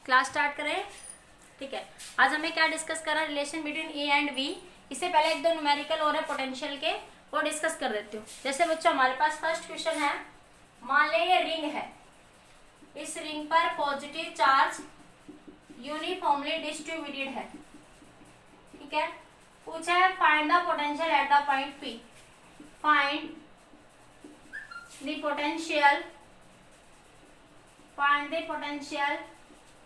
Class start करें। ठीक है, आज हमें क्या डिस्कस करा, relation between A and B. इससे पहले एक दो न्यूमेरिकल और है पोटेंशियल के, वो डिस्कस कर देती हूँ। जैसे बच्चों हमारे पास फर्स्ट क्वेश्चन है, मान लें ये रिंग है, इस रिंग पर पॉजिटिव चार्ज यूनिफॉर्मली डिस्ट्रीब्यूटेड है। ठीक है, पूछा है find the potential at the point P. Find the potential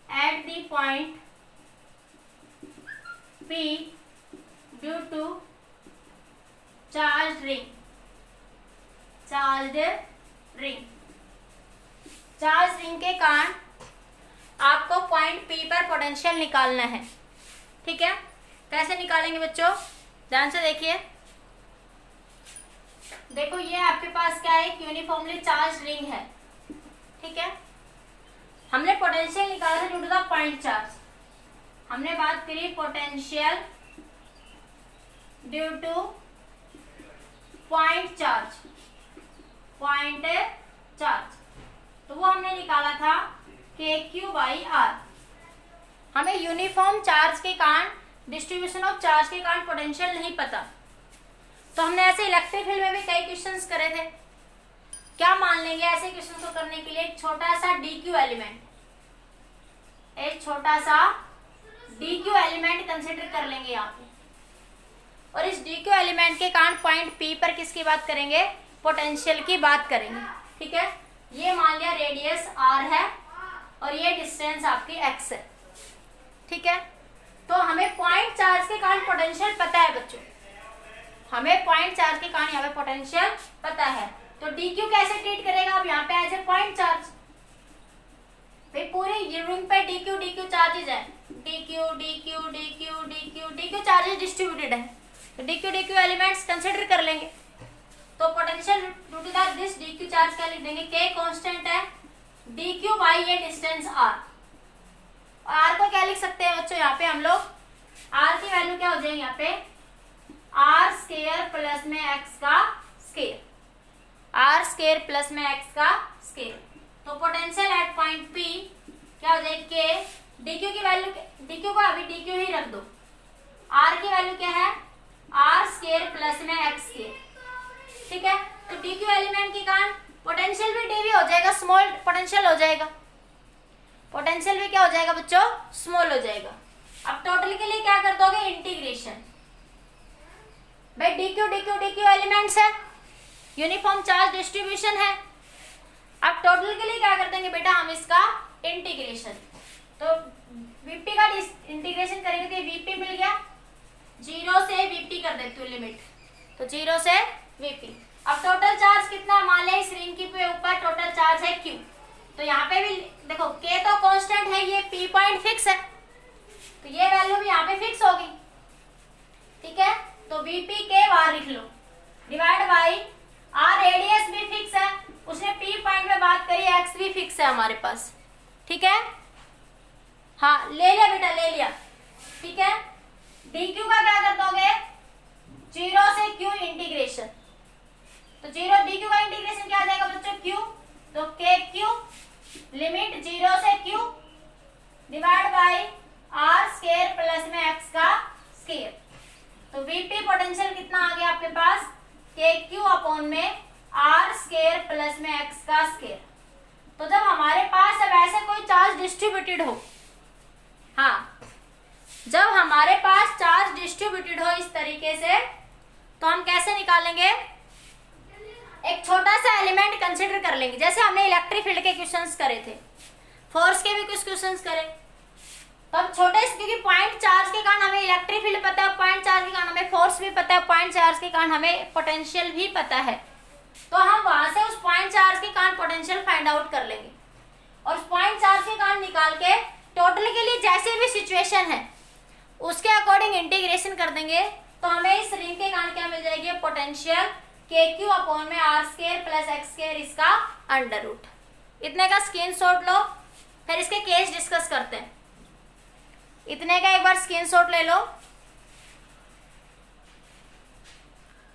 at the point P due to charged ring। Charge ring के कारण आपको पॉइंट P पर पोटेंशियल निकालना है। ठीक है, कैसे निकालेंगे बच्चों, ध्यान से देखिए। देखो ये आपके पास क्या है, एक यूनिफॉर्मली चार्ज रिंग है। ठीक है, हमने पोटेंशियल निकाला था due to the point charge. हमने बात करी potential due to point charge, तो वो हमने निकाला था KQ/R। हमें यूनिफॉर्म चार्ज के कारण, डिस्ट्रीब्यूशन ऑफ चार्ज के कारण पोटेंशियल नहीं पता, तो हमने ऐसे इलेक्ट्रिक फील्ड में भी कई क्वेश्चंस करे थे। क्या मान लेंगे ऐसे क्वेश्चन को करने के लिए, एक छोटा सा DQ एलिमेंट, एक छोटा सा DQ एलिमेंट कंसिडर कर लेंगे यहाँ पे, और इस DQ एलिमेंट के कारण पॉइंट P पर किसकी बात करेंगे, पोटेंशियल की बात करेंगे। ठीक है, ये मान लिया रेडियस R है और ये डिस्टेंस आपकी x है। ठीक है, तो हमें पॉइंट चार्ज के कारण पोटेंशियल पता है बच्चों, हमें पॉइंट चार्ज के कारण यहाँ पे पोटेंशियल पता है। तो DQ कैसे ट्रीट करेगा अब यहाँ पे एज ए पॉइंट चार्ज। भाई पूरी रिंग पे DQ चार्जेज है, DQ चार्जेज डिस्ट्रीब्यूटेड है, तो DQ एलिमेंट्स कंसिडर कर लेंगे। तो potential due to this DQ charge क्या लिख देंगे, K कांस्टेंट है, DQ बाई ये डिस्टेंस R। और R को क्या लिख सकते हैं बच्चों, यहाँ पे हम लोग R की वैल्यू क्या हो जाएगी यहाँ पे, R स्क्वायर प्लस में x का स्क्वायर, R स्क्वायर प्लस में x का स्क्वायर। तो पोटेंशियल एट पॉइंट P क्या हो जाएगी, K। DQ की वैल्यू, DQ को अभी DQ ही रख दो, R की वैल्यू क्या है, R स्क्वायर प्लस में x स्क्वायर। ठीक है, तो DQ एलिमेंट के कारण पोटेंशियल भी dV हो जाएगा, स्मॉल पोटेंशियल हो जाएगा, पोटेंशियल भी क्या हो जाएगा बच्चों, स्मॉल हो जाएगा। अब टोटल के लिए क्या कर दोगे, इंटीग्रेशन। भाई DQ एलिमेंट्स है, यूनिफॉर्म चार्ज डिस्ट्रीब्यूशन है। अब टोटल के लिए क्या कर देंगे बेटा, हम इसका इंटीग्रेशन। तो VP का इंटीग्रेशन करेंगे तो VP मिल गया, 0 से VP कर देते हो लिमिट, तो 0 से VP। अब टोटल चार्ज कितना, मान लें इस रिंग के ऊपर टोटल चार्ज है Q, तो यहाँ पे भी देखो K तो कांस्टेंट है, ये P पॉइंट फिक्स है, तो ये वैल्यू भी यहाँ पे फिक्स होगी। ठीक है, तो VP K बार लिख लो, डिवाइड बाई R रेडियस भी फिक्स है, उसने P पॉइंट में बात करी, X भी फिक्स है हमारे पास। ठीक है, हाँ ले लिया बेटा, ले लिया। ठीक है, DQ का क्या कर दोगे, 0 से Q इंटीग्रेशन, तो 0 DQ का इंटीग्रेशन क्या आ जाएगा बच्चों, Q, तो KQ लिमिट 0 से Q divide by R square plus में x का स्क्वायर। तो VP पोटेंशियल कितना आ गया आपके पास, KQ अपॉन में R स्क्वायर प्लस में x का स्क्वायर। तो जब हमारे पास अब ऐसे कोई चार्ज डिस्ट्रीब्यूटेड हो, हाँ जब हमारे पास चार्ज डिस्ट्रीब्यूटेड हो इस तरीके से, तो हम कैसे निकालेंगे, एक छोटा सा एलिमेंट कंसिडर कर लेंगे। जैसे हमने इलेक्ट्रिक फील्ड के क्वेश्चंस करे थे, फोर्स के भी कुछ क्वेश्चंस करे, तो अब छोटे, क्योंकि पॉइंट चार्ज के कारण हमें इलेक्ट्रिक फील्ड पता है, पॉइंट चार्ज के कारण हमें फोर्स भी पता है, पॉइंट चार्ज के कारण हमें पोटेंशियल भी पता है, तो हम वहां से उस पॉइंट चार्ज के कारण पोटेंशियल फाइंड आउट कर लेंगे, और उस पॉइंट चार्ज के कारण निकाल के टोटल के लिए जैसे भी सिचुएशन है उसके अकॉर्डिंग इंटीग्रेशन कर देंगे। तो हमें इस रिंग के कारण क्या मिल जाएगी, पोटेंशियल KQ अपॉन में R square plus x square इसका अंडर रूट। इतने का स्क्रीनशॉट लो, फिर इसके केस डिस्कस करते हैं। इतने का एक बार स्क्रीनशॉट ले लो,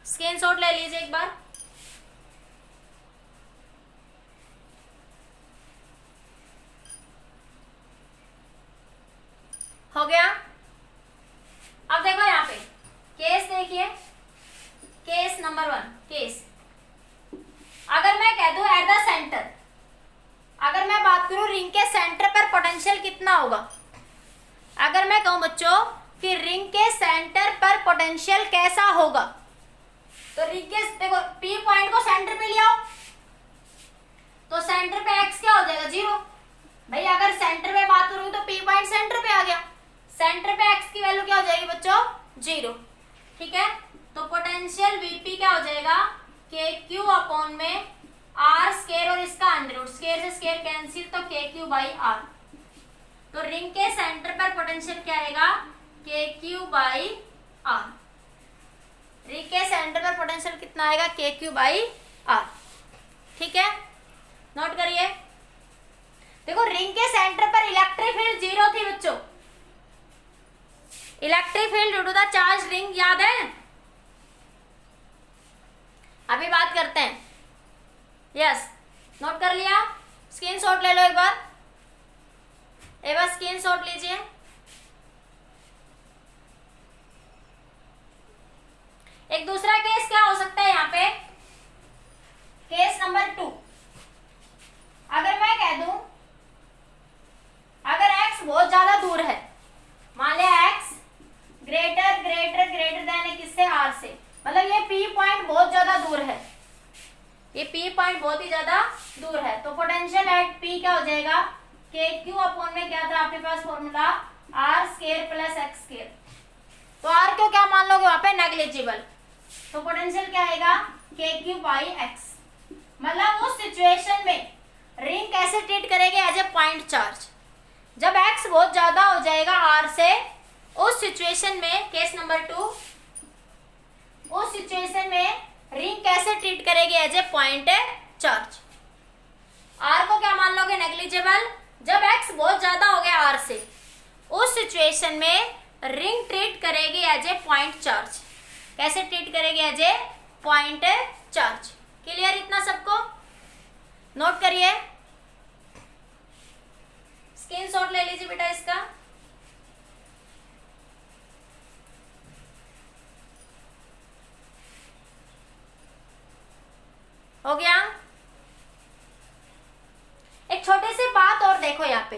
स्क्रीनशॉट ले लीजिए एक बार। सेंटर पर पोटेंशियल कितना होगा? अगर मैं कहूं बच्चों कि रिंग के सेंटर पर पोटेंशियल कैसा होगा, तो रिंग के देखो पी पॉइंट को सेंटर पे ले आओ, तो सेंटर पे एक्स क्या हो जाएगा? 0। भाई अगर सेंटर पे बात करूँ तो पी पॉइंट सेंटर पे आ गया, सेंटर पे एक्स की वैल्यू क्या हो जाएगी बच्चों? 0। ठीक है, तो पोटेंशियल वीपी क्या हो जाएगा? के क्यू अपॉन में आर स्केयर और इसका अंडर रूट, स्केयर से स्केयर कैंसिल, तो के क्यू बाई आर। तो रिंग के सेंटर पर पोटेंशियल क्या आएगा? K Q by are. Ring के सेंटर पर पोटेंशियल कितना आएगा? K Q by are. ठीक है, नोट करिए। देखो रिंग के सेंटर पर इलेक्ट्रिक फील्ड 0 थी बच्चों, electric field due to the charge ring, याद है? अभी बात करते हैं। यस, नोट कर लिया? स्क्रीनशॉट ले लो एक बार स्क्रीनशॉट लीजिए। एक दूसरा केस क्या हो सकता है यहाँ पे? केस नंबर 2, अगर मैं कह दूं अगर x बहुत ज्यादा दूर है, मान लिया x greater greater greater than किससे? r से, मतलब ये p पॉइंट बहुत ज्यादा दूर है, ये p पॉइंट बहुत ही ज्यादा दूर है, तो पोटेंशियल एट p क्या हो जाएगा? के क्यू अपॉन में क्या था आपके पास formula? R square plus X square. तो आर को क्या मान लोगे वहां पे? नेग्लिजिबल। तो पोटेंशियल क्या आएगा? K Q by x. मतलब उस सिचुएशन में रिंग कैसे ट्रीट करेगी? As a point charge. जब एक्स बहुत ज्यादा हो जाएगा आर से, उस सिचुएशन में केस नंबर 2, उस सिचुएशन में रिंग कैसे ट्रीट करेगी? As a point charge. R को क्या मान लोगे? नेग्लिजिबल। जब x बहुत ज्यादा हो गया r से, उस सिचुएशन में रिंग ट्रीट करेगी एज ए पॉइंट चार्ज। कैसे ट्रीट करेगी? As a point charge. Clear इतना सबको? नोट करिए, स्क्रीनशॉट ले लीजिए बेटा इसका। हो गया? एक छोटी सी बात और देखो यहाँ पे,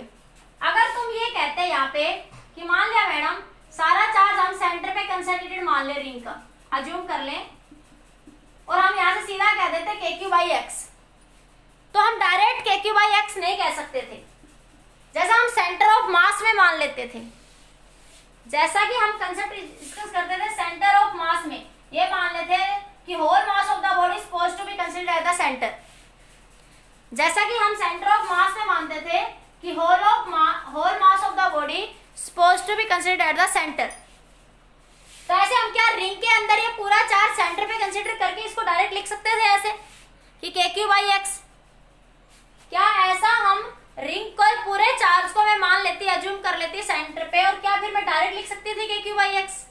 अगर तुम ये कहते हैं यहाँ पे कि मान लिया मैडम सारा चार्ज हम सेंटर पे कंसंट्रेटेड मान ले, रिंग का अज्यूम कर लें, और हम यहाँ से सीधा कह देते के क्यू बाई एक्स, तो हम डायरेक्ट के क्यू बाई एक्स नहीं कह सकते थे, जैसा हम सेंटर ऑफ मास में मान लेते थे, जैसा कि हम कंसेप्ट डिस्कस करते थे सेंटर ऑफ मास में, ये मान लेते थे कि whole mass of the body supposed to be considered at the centre. जैसा कि हम सेंटर ऑफ मास में मानते थे कि whole mass of the body supposed to be considered at the centre, तो ऐसे हम क्या रिंग के अंदर ये पूरा चार्ज सेंटर पे कंसीडर करके इसको डायरेक्ट लिख सकते थे ऐसे कि के क्यू बाई एक्स? क्या ऐसा हम रिंग को पूरे चार्ज को मैं मान लेती, अज्यूम कर लेती सेंटर पे, और क्या फिर मैं डायरेक्ट लिख सकती थी के क्यू बाई एक्स?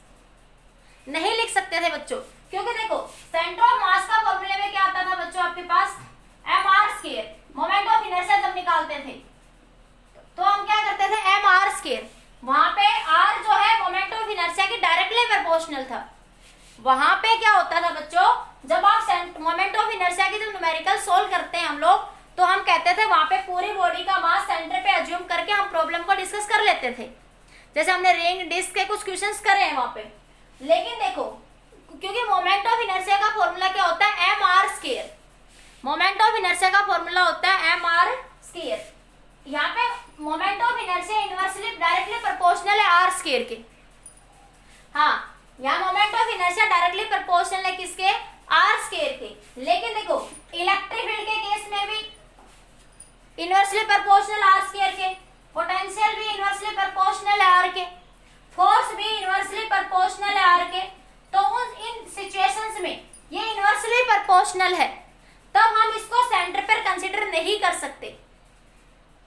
नहीं लिख सकते थे बच्चों, क्योंकि देखो सेंटर ऑफ मास का फॉर्मूले में क्या आता था बच्चों आपके पास? M R square. Moment of inertia जब निकालते थे तो हम क्या करते थे? M R square. वहां पे आर जो है मोमेंट ऑफ इनर्शिया की डायरेक्टली प्रोपोर्शनल था। वहां पे क्या होता था बच्चों, जब आप मोमेंट ऑफ इनर्शिया की जब न्यूमेरिकल सोल्व करते हैं हम लोग, तो हम कहते थे वहां पे पूरी बॉडी का मास सेंटर पे अज्यूम करके हम प्रॉब्लम को डिस्कस कर लेते थे, जैसे हमने रिंग डिस्क के कुछ क्वेश्चंस करे हैं वहां पे। लेकिन देखो क्योंकि मोमेंट ऑफ इनर्शिया का फॉर्मूला क्या होता है? M R square. Moment of inertia का फॉर्मूला होता है एम आर स्केयर। यहाँ पे moment of inertia inversely directly proportional है आर स्केयर के। हाँ, यहाँ moment of inertia directly proportional है किसके? आर स्केयर के। लेकिन देखो इलेक्ट्रिक फील्ड के केस में भी इनवर्सली प्रोपोर्शनल आर स्केयर के, पोटेंशियल भी इनवर्सली प्रोपोर्शनल है आर के, फोर्स भी इनवर्सली प्रोपोर्शनल है आर के। तो इन सिचुएशंस में ये इनवर्सली प्रोपोर्शनल है, तब हम इसको सेंटर पर कंसीडर नहीं कर सकते,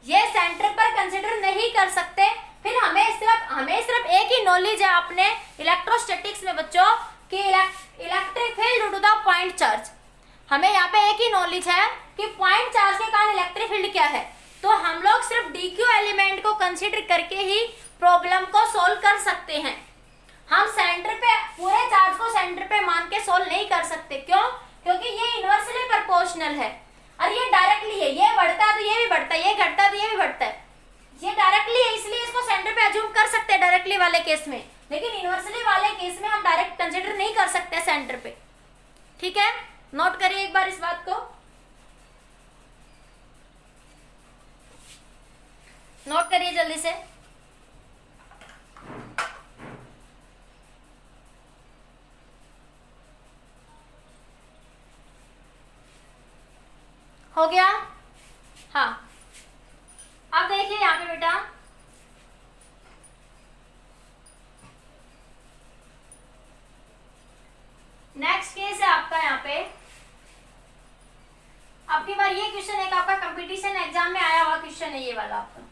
ये सेंटर पर कंसीडर नहीं कर सकते। फिर हमें सिर्फ एक ही नॉलेज है अपने इलेक्ट्रोस्टैटिक्स में बच्चों कि electric field due to the point charge. हमें यहाँ पे एक ही नॉलेज है कि पॉइंट चार्ज के कारण इलेक्ट्रिक फील्ड क्या है, तो हम लोग सिर्फ डीक्यू एलिमेंट को कंसीडर करके ही प्रॉब्लम को सोल्व कर सकते हैं। हम सेंटर पे पूरे चार्ज को सेंटर पे मान के सोल्व नहीं कर सकते। क्यों? क्योंकि ये इनवर्सली प्रोपोर्शनल है और ये डायरेक्टली है, ये बढ़ता है तो ये भी बढ़ता है, ये घटता है तो ये भी बढ़ता है। वाले केस में, लेकिन इन्वर्सली वाले केस में हम डायरेक्ट कंसिडर नहीं कर सकते सेंटर पे। ठीक है, नोट करिए एक बार इस बात को, नोट करिए जल्दी से। हो गया? हाँ, अब देखिए यहाँ पे बेटा, नेक्स्ट केस है आपका यहाँ पे। अब की बार ये क्वेश्चन एक आपका कंपटीशन एग्जाम में आया हुआ क्वेश्चन है, ये वाला आपका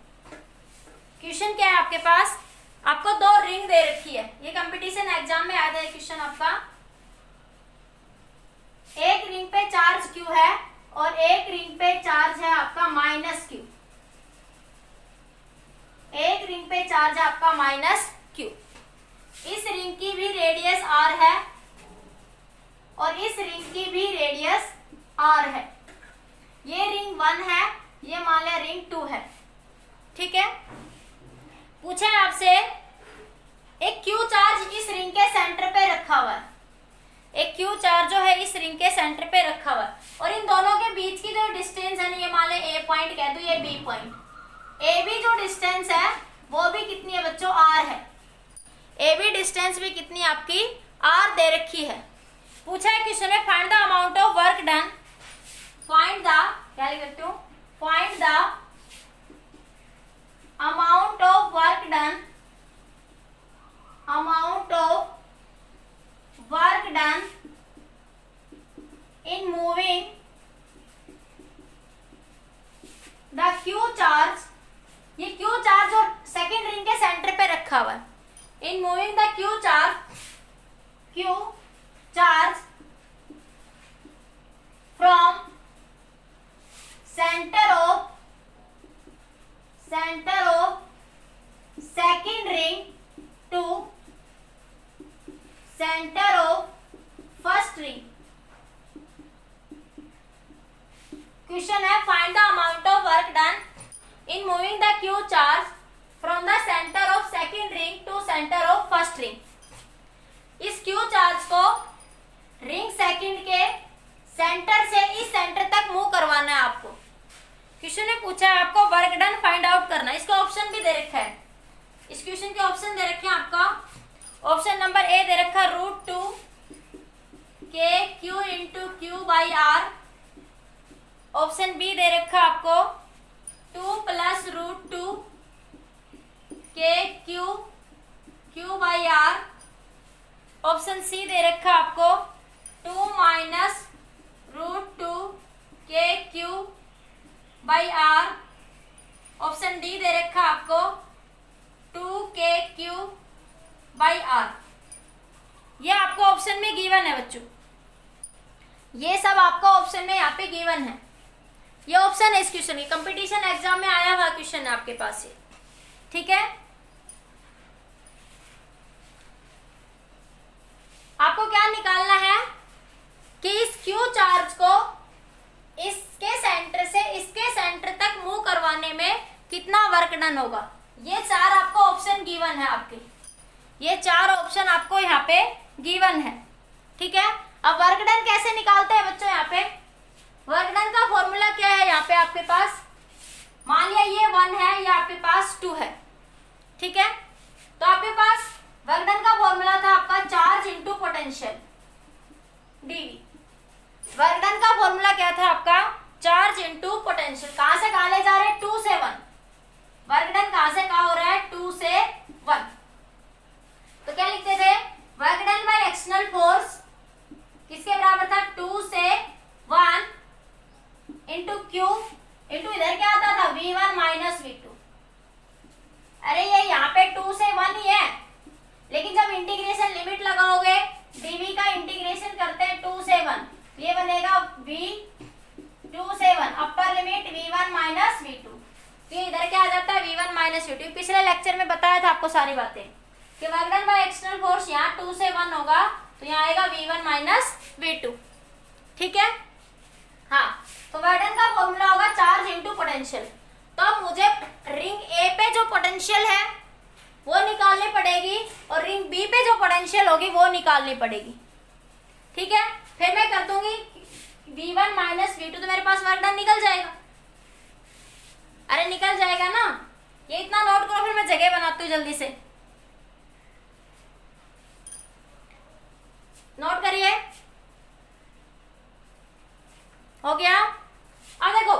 क्वेश्चन क्या है आपके पास, आपको दो रिंग दे रखी है, ये कंपटीशन एग्जाम में आया था क्वेश्चन आपका। एक रिंग पे चार्ज क्यू है और एक रिंग पे चार्ज है आपका माइनस क्यू, एक रिंग पे चार्ज है आपका माइनस क्यू। इस रिंग की भी रेडियस आर है और इस रिंग की भी रेडियस आर है। ये रिंग 1 है, ये मान लिया रिंग 2 है। ठीक है, पूछा है आपसे एक क्यू चार्ज इस रिंग के सेंटर पे रखा हुआ है, एक क्यू चार्ज जो है इस रिंग के सेंटर पे रखा हुआ है और इन दोनों के बीच की जो डिस्टेंस है ना, ये मान ले ए पॉइंट कह दो, ये बी पॉइंट, ए बी जो डिस्टेंस है वो भी कितनी है बच्चों, आर है। ए बी डिस्टेंस भी कितनी आपकी, आर दे रखी है। पूछा है क्वेश्चन में find the amount of work done, find the, क्या लिख सकते हो, find the amount of work done, amount of work done in moving the Q charge, ये Q चार्ज और सेकेंड रिंग के सेंटर पे रखा हुआ है। in moving the Q charge from center of second ring to center of first ring। Question है find the amount of work done in moving the Q charge from the centre of second ring to centre of first ring. इस Q charge को ring second के centre से इस centre तक move करवाना है आपको। क्वेश्चन ने पूछा है आपको वर्क डन फाइंड आउट करना, इसका ऑप्शन भी दे रखा है, इस क्वेश्चन के ऑप्शन दे रखे हैं आपका। ऑप्शन नंबर ए दे रखा √2 K Q into Q by R. Option B दे रखा आपको 2 + √2 K Q by R. Option C दे रखा आपको 2 - √2 K Q by R. Option D दे रखा आपको 2 के क्यू बाई आर। ये आपको ऑप्शन में गिवन है बच्चों, ये सब आपको ऑप्शन में यहाँ पे गिवन है, ये ऑप्शन है इस क्वेश्चन की, कंपटीशन एग्जाम में आया हुआ क्वेश्चन है आपके पास ये। ठीक है, आपको क्या निकालना है कि इस क्यू चार्ज को इसके सेंटर से इसके सेंटर तक मूव करवाने में कितना वर्क डन होगा। ये चार आपको ऑप्शन गिवन है आपके, ये चार ऑप्शन आपको यहाँ पे गिवन है। ठीक है, अब वर्क डन कैसे निकालते हैं बच्चों, यहाँ पे वर्क डन का फॉर्मूला क्या है यहाँ पे आपके पास, मान लिया ये 1 है, ये आपके पास 2 है। ठीक है, तो आपके पास वर्क डन का फॉर्मूला था आपका charge into potential DV. Work done का फॉर्मूला क्या था आपका, चार्ज इंटू पोटेंशियल। कहां से कहां ले जा रहे हैं, 2 से 1। वर्क डन कहां से कहां हो रहा है, 2 से 1। तो क्या लिखते थे, work done by external force किसके बराबर था, 2 से 1 इंटू क्यू इंटू इधर क्या आता था, V1 - V2। अरे ये यहाँ पे 2 से 1 ही है, लेकिन जब इंटीग्रेशन लिमिट लगाओगे, dv का इंटीग्रेशन करते हैं 2 से 1, ये बनेगा V2 से 1 अपर लिमिट V1 - V2। तो इधर क्या आ जाता है, V1 - V2। पिछले लेक्चर में बताया था आपको सारी बातें कि work done by external force यहाँ 2 से 1 होगा, तो यहाँ आएगा V1 - V2। ठीक है, हाँ, तो वर्क डन का फॉर्मूला होगा चार्ज इंटू पोटेंशियल। तो अब मुझे रिंग ए पे जो पोटेंशियल है वो निकालने निकालनी पड़ेगी और रिंग बी पे जो पोटेंशियल होगी वो निकालनी पड़ेगी। ठीक है, फिर मैं कर दूंगी V1 माइनस V2, तो मेरे पास वर्क डन निकल जाएगा। अरे निकल जाएगा ना, ये इतना नोट करो, फिर मैं जगह बनाती हूँ जल्दी से। नोट करिए, हो गया। अब देखो,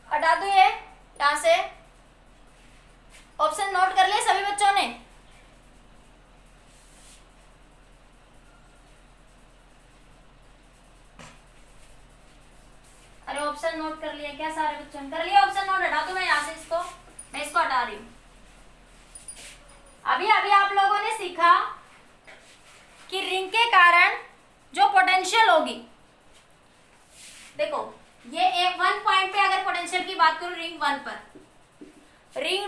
हटा दो ये यहां से। ऑप्शन नोट कर लिए सभी बच्चों ने? अरे ऑप्शन नोट कर लिया क्या सारे बच्चों ने? कर लिया ऑप्शन नोट? हटा दो मैं यहां से इसको, मैं इसको हटा रही हूं। अभी अभी आप लोगों ने सीखा कि रिंग के कारण जो पोटेंशियल होगी, देखो ये एक 1 पॉइंट पे अगर पोटेंशियल की बात करूं रिंग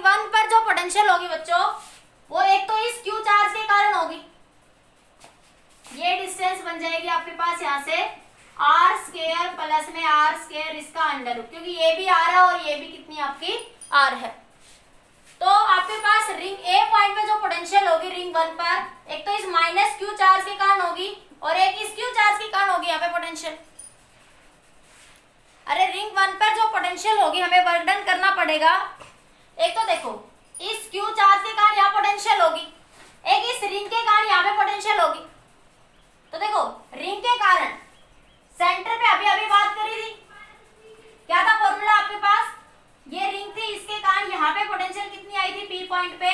1 पर जो पोटेंशियल होगी बच्चों, वो एक तो इस क्यू चार्ज के कारण होगी। ये डिस्टेंस बन जाएगी आपके पास यहां से आर स्क्वायर प्लस में आर स्क्वायर इसका अंडर रूट, क्योंकि ये भी आर है और ये भी कितनी आपकी आर है। तो आपके पास रिंग ए पॉइंट पे जो पोटेंशियल होगी रिंग 1 पर, एक तो इस माइनस क्यू चार्ज के कारण होगी और एक इस क्यू चार्ज के कारण होगी यहाँ पे पोटेंशियल। अरे रिंग 1 पर जो पोटेंशियल होगी हमें वर्क डन करना पड़ेगा। एक तो देखो इस क्यू चार्ज के कारण यहाँ पोटेंशियल होगी, एक इस रिंग के कारण यहाँ पे पोटेंशियल होगी। तो देखो रिंग के कारण सेंटर पे अभी अभी बात करी थी, क्या था फॉर्मूला आपके पास? ये रिंग थी, इसके कारण यहाँ पे पोटेंशियल कितनी आई थी पी पॉइंट पे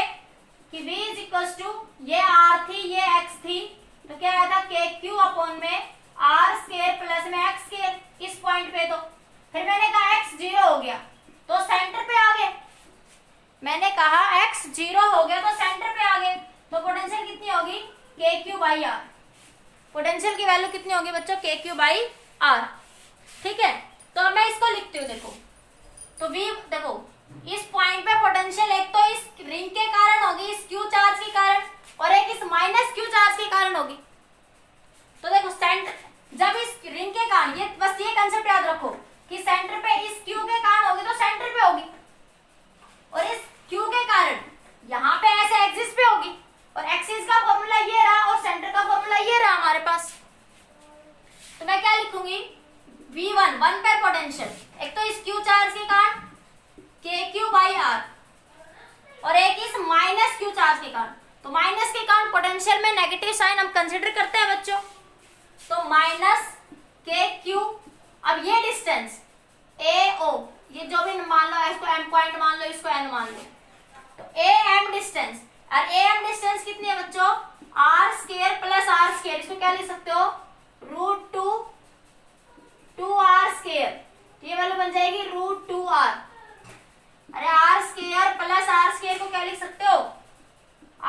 कि V इज इक्वल टू, ये R थी ये X थी, तो क्या आया था KQ अपॉन में R स्क्वायर प्लस में X स्क्वायर इस पॉइंट पे। तो फिर मैंने कहा X 0 हो गया तो सेंटर पे आ गए। मैंने कहा X 0 हो गया तो सेंटर पे आ गए, तो पोटेंशियल कितनी होगी KQ बाई R। पोटेंशियल की वैल्यू कितनी होगी बच्चों? KQ by R। ठीक है, तो अब मैं इसको लिखती हूँ। देखो तो V, देखो इस पॉइंट पे पोटेंशियल एक तो इस रिंग के कारण होगी, इस क्यू चार्ज के कारण, और एक इस माइनस क्यू चार्ज के कारण होगी। तो देखो सेंटर, जब इस रिंग के कारण, ये बस ये कंसेप्ट याद रखो कि सेंटर पे इस क्यू के कारण होगी तो सेंटर पे होगी, और इस क्यू के कारण यहाँ पे ऐसे एक्सिस पे होगी, और एक्सिस का फॉर्मूला ये रहा और सेंटर का फॉर्मूला ये रहा हमारे पास। तो मैं क्या लिखूंगी? V1 1 पर पोटेंशियल, एक तो इस क्यू चार्ज के कारण KQ बाई R, और एक इस माइनस क्यू चार्ज के कारण। तो माइनस के कारण पोटेंशियल में नेगेटिव साइन हम कंसीडर करते हैं बच्चों, तो माइनस KQ। अब ये डिस्टेंस AO, ये जो भी मान लो, इसको M पॉइंट मान लो, इसको N मान लो, तो AM डिस्टेंस, और AM डिस्टेंस कितनी है बच्चों? R square plus R square, इसको क्या लिख सकते हो? √2R स्क्वायर, ये वैल्यू बन जाएगी √2R। अरे R square plus R square को क्या लिख सकते हो?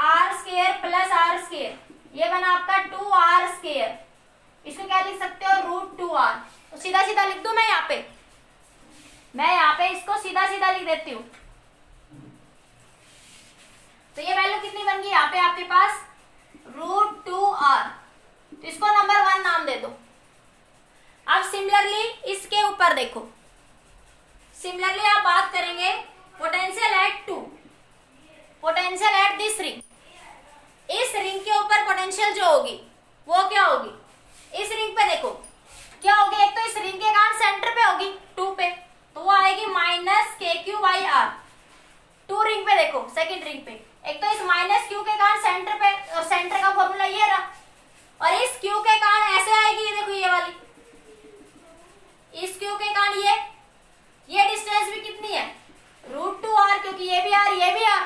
R square plus R square, ये बना आपका 2R स्क्वायर, इसको क्या लिख सकते हो? √2R। तो सीधा सीधा लिख दूं मैं यहाँ पे, मैं यहाँ पे इसको सीधा सीधा लिख देती हूँ। तो ये वैल्यू कितनी बन गई यहाँ पे आपके पास? √2R। तो इसको नंबर 1 नाम दे दो। अब सिमिलरली इसके ऊपर देखो, सिमिलरली आप बात करेंगे potential at 2, potential at this ring. इस रिंग के ऊपर पोटेंशियल जो होगी वो क्या होगी? इस रिंग पे देखो क्या होगी, एक तो इस रिंग के कारण सेंटर पे होगी 2 पे, तो वो आएगी minus KQ by R। 2 ring पे देखो, सेकंड रिंग पे, एक तो इस माइनस क्यू के कारण सेंटर पे, और सेंटर का फॉर्मूला ये रहा, और इस क्यू के कारण ऐसे आएगी, ये देखो ये वाली, इस क्यू के कारण ये डिस्टेंस भी कितनी है? √2R, क्योंकि ये भी R ये भी R।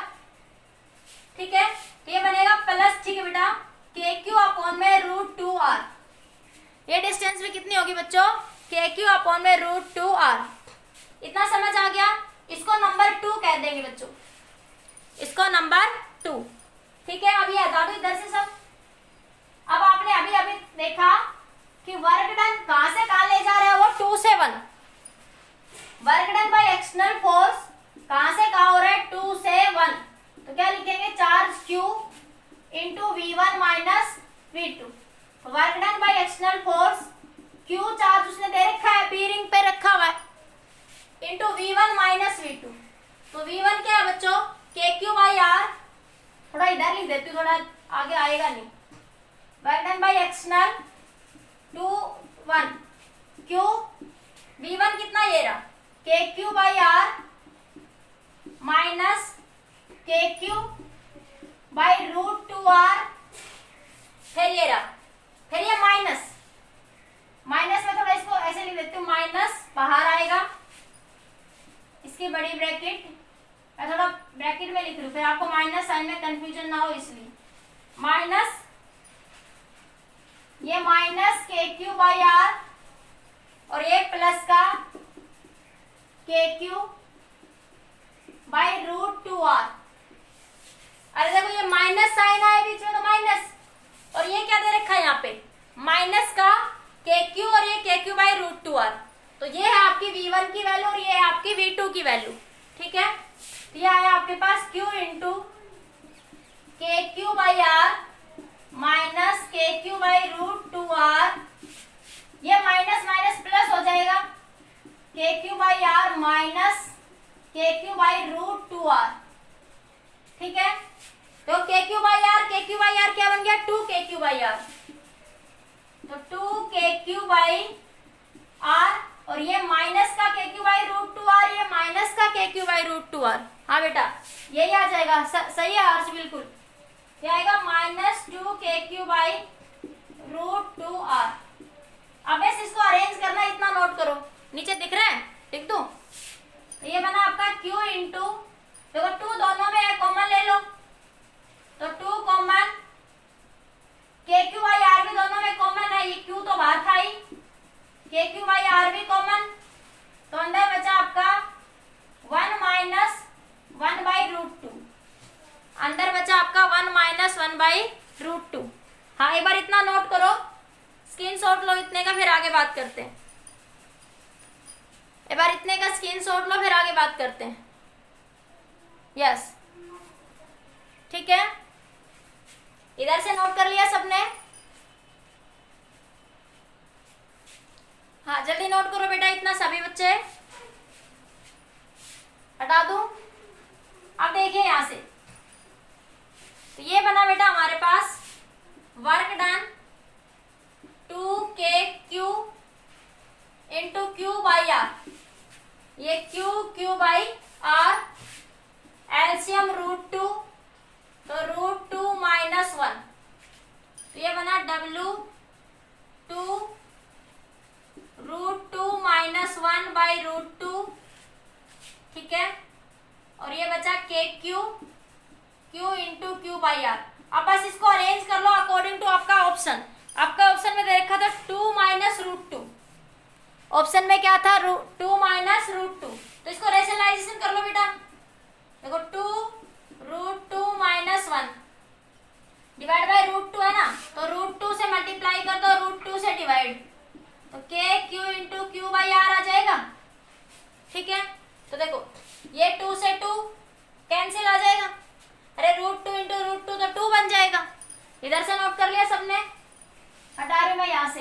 ठीक है, तो ये बनेगा प्लस, ठीक है बेटा, KQ अपॉन में √2R। ये डिस्टेंस भी कितनी होगी बच्चों? KQ अपॉन में √2R। इतना समझ आ गया? इसको नंबर 2 कह देंगे बच्चों, इसको नंबर 2। ठीक है, अभी हटा दो इधर से सब। अब आपने अभी अभी देखा कि वर्क डन कहां से कहां ले जा रहा है, वो 2 से 1। Work done by external force कहां से कहां हो रहा है? 2 से 1। तो क्या लिखेंगे? Charge Q into V1 minus V2। Work done by external force, Q charge उसने दे रखा है, P रिंग पे रखा हुआ है, इंटू V1 माइनस V2। तो V1 क्या है बच्चों? KQ बाई R थोड़ा इधर लिख देती हूँ, थोड़ा आगे आएगा नहीं। Work done by external 2 1 Q V1 कितना ये रहा के क्यू बाई आर माइनस के क्यू बाई रूट 2r, फिर ये रहा, फिर ये माइनस में थोड़ा इसको ऐसे लिख देती हूँ, माइनस बाहर आएगा इसकी बड़ी ब्रैकेट, मैं थोड़ा ब्रैकेट में लिख लूँ फिर आपको माइनस साइन में कंफ्यूजन ना हो इसलिए, माइनस ये माइनस के क्यू बाई आर और ये प्लस का के क्यू बाई रूट 2r। अरे देखो ये माइनस साइन है बीच में तो माइनस, और ये क्या दे रखा है यहाँ पे माइनस का के क्यू और ये के क्यू बाई रूट 2r। तो ये है आपकी V1 की वैल्यू और ये है आपकी V2 की वैल्यू। ठीक है, तो ये आया आपके पास Q इंटू के क्यू बाई आर माइनस के क्यू बाई रूट 2r, ये माइनस माइनस प्लस हो जाएगा के क्यू बाई आर माइनस के क्यू बाई रूट 2r। ठीक है, तो के क्यू बाई आर क्या बन गया 2 के क्यू बाई आर, तो 2 के क्यू बाई आर और ये माइनस का के क्यू बाई रूट 2r, ये माइनस का के क्यू बाई रूट 2r। हाँ बेटा यही आ जाएगा, सही है हर्ष बिल्कुल, ये आएगा minus 2 K Q by root 2r। अब बस इसको अरेंज करना, इतना नोट करो, नीचे दिख रहा है लिख दो, तो ये बना आपका Q इंटू, देखो 2 दोनों में कॉमन ले लो, तो 2 कॉमन के क्यू बाई आर भी दोनों में कॉमन है, ये Q तो बाहर था ही, के क्यू बाई आर भी कॉमन, तो अंदर बचा आपका 1 माइनस 1 बाई रूट 2, अंदर बचा आपका 1 माइनस 1 बाई रूट 2। हाँ एक बार इतना नोट करो, स्क्रीनशॉट लो इतने का, फिर आगे बात करते हैं। एक बार इतने का स्क्रीनशॉट लो फिर आगे बात करते हैं। यस ठीक है, इधर से नोट कर लिया सबने? हाँ जल्दी नोट करो बेटा, इतना सभी बच्चे हटा दूं। अब देखिए यहां से, तो ये बना बेटा हमारे पास work done 2 K Q into Q by R, ये Q by R LCM root 2, तो रूट 2 माइनस 1, तो ये बना W2 root 2 minus 1 by root 2। ठीक है, और ये बचा K Q into Q by R. अब बस इसको अरेंज कर लो अकॉर्डिंग टू आपका ऑप्शन। आपका ऑप्शन में दे रखा था 2 माइनस रूट 2, ऑप्शन में क्या था 2 माइनस रूट 2, तो इसको रेशनलाइजेशन कर लो बेटा। देखो 2 root 2 minus 1 divide by root 2 है ना, तो रूट 2 से मल्टीप्लाई कर दो, रूट 2 से डिवाइड, तो K Q into Q by R आ जाएगा। ठीक है, तो देखो ये 2 से 2 कैंसिल आ जाएगा, अरे रूट 2 इंटू रूट 2 तो 2 बन जाएगा। इधर से नोट कर लिया सबने? हटा रही मैं यहां से,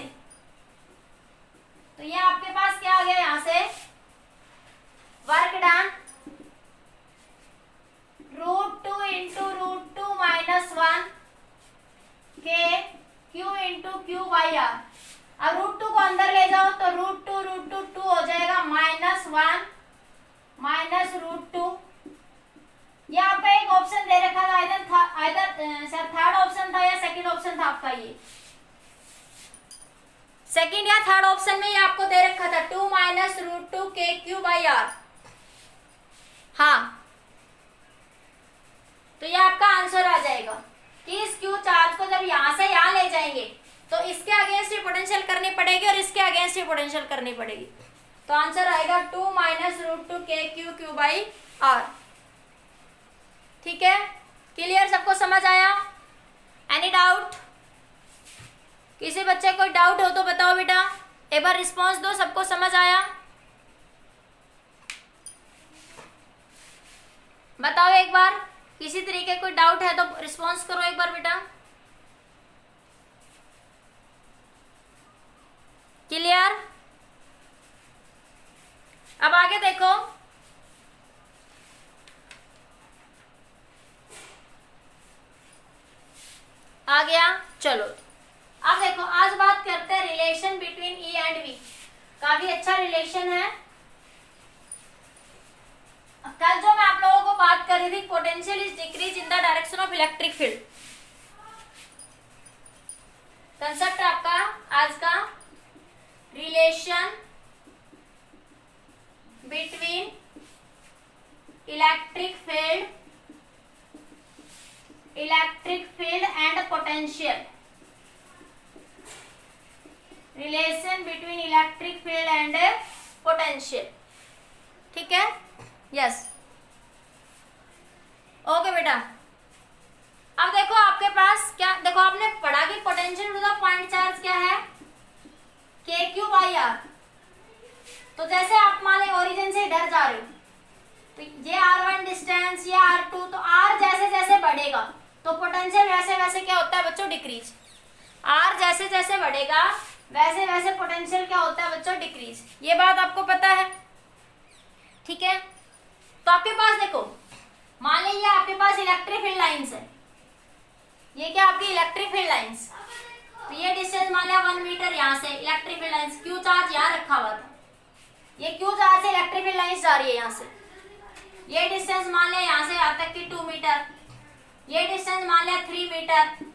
तो ये आपके पास क्या आ गया यहां से work done root 2 into root 2 minus 1 K Q into Q by R. अब रूट 2 को अंदर ले जाओ तो रूट 2 2 हो जाएगा माइनस 1 माइनस रूट 2। ये आपका एक ऑप्शन दे रखा था, इधर थर्ड ऑप्शन था या सेकंड ऑप्शन था आपका, ये सेकंड या थर्ड ऑप्शन में ये आपको दे रखा था 2 minus root 2 K Q by are. हाँ तो ये आपका आंसर आ जाएगा कि इस क्यू चार्ज को जब यहां से यहां ले जाएंगे तो इसके अगेंस्ट ही पोटेंशियल करनी पड़ेगी और इसके अगेंस्ट ही पोटेंशियल करनी पड़ेगी, तो आंसर आएगा 2 minus root 2 K Q Q by are. ठीक है, क्लियर, सबको समझ आया? Any doubt? किसी बच्चे को डाउट हो तो बताओ बेटा, एक बार रिस्पॉन्स दो, सबको समझ आया? बताओ एक बार, किसी तरीके कोई डाउट है तो रिस्पॉन्स करो एक बार बेटा। क्लियर? अब आगे देखो, गया। चलो अब देखो, आज बात करते हैं relation between E and V. काफी अच्छा रिलेशन है। कल जो मैं आप लोगों को बात कर रही थी, potential is decrease in the direction of electric field. Concept आपका आज का relation between electric field and potential. Relation between electric field and potential. ठीक है, यस, ओके बेटा। अब देखो आपके पास क्या, देखो आपने पढ़ा कि potential to the point charge क्या है, के क्यू बाई आर। तो जैसे आप मान लें ओरिजिन से इधर जा रहे हो, तो ये R1 डिस्टेंस, ये R2, तो R जैसे जैसे बढ़ेगा तो पोटेंशियल वैसे वैसे क्या होता है बच्चों, डिक्रीज। R जैसे जैसे बढ़ेगा वैसे वैसे पोटेंशियल क्या होता है बच्चों, डिक्रीज। ये बात आपको पता है, ठीक है। तो आपके पास देखो, मान लीजिए आपके पास इलेक्ट्रिक फील्ड लाइंस है। ये क्या आपकी इलेक्ट्रिक फील्ड लाइंस, तो ये डिस्टेंस मान लिया 1 मीटर। यहाँ से electric field lines, Q charge यहाँ रखा हुआ था, ये क्यू चार्ज से इलेक्ट्रिक फील्ड लाइंस जा रही है यहाँ से। ये डिस्टेंस मान लिया यहाँ से यहाँ तक की 2 मीटर, ये डिस्टेंस मान लिया 3 मीटर।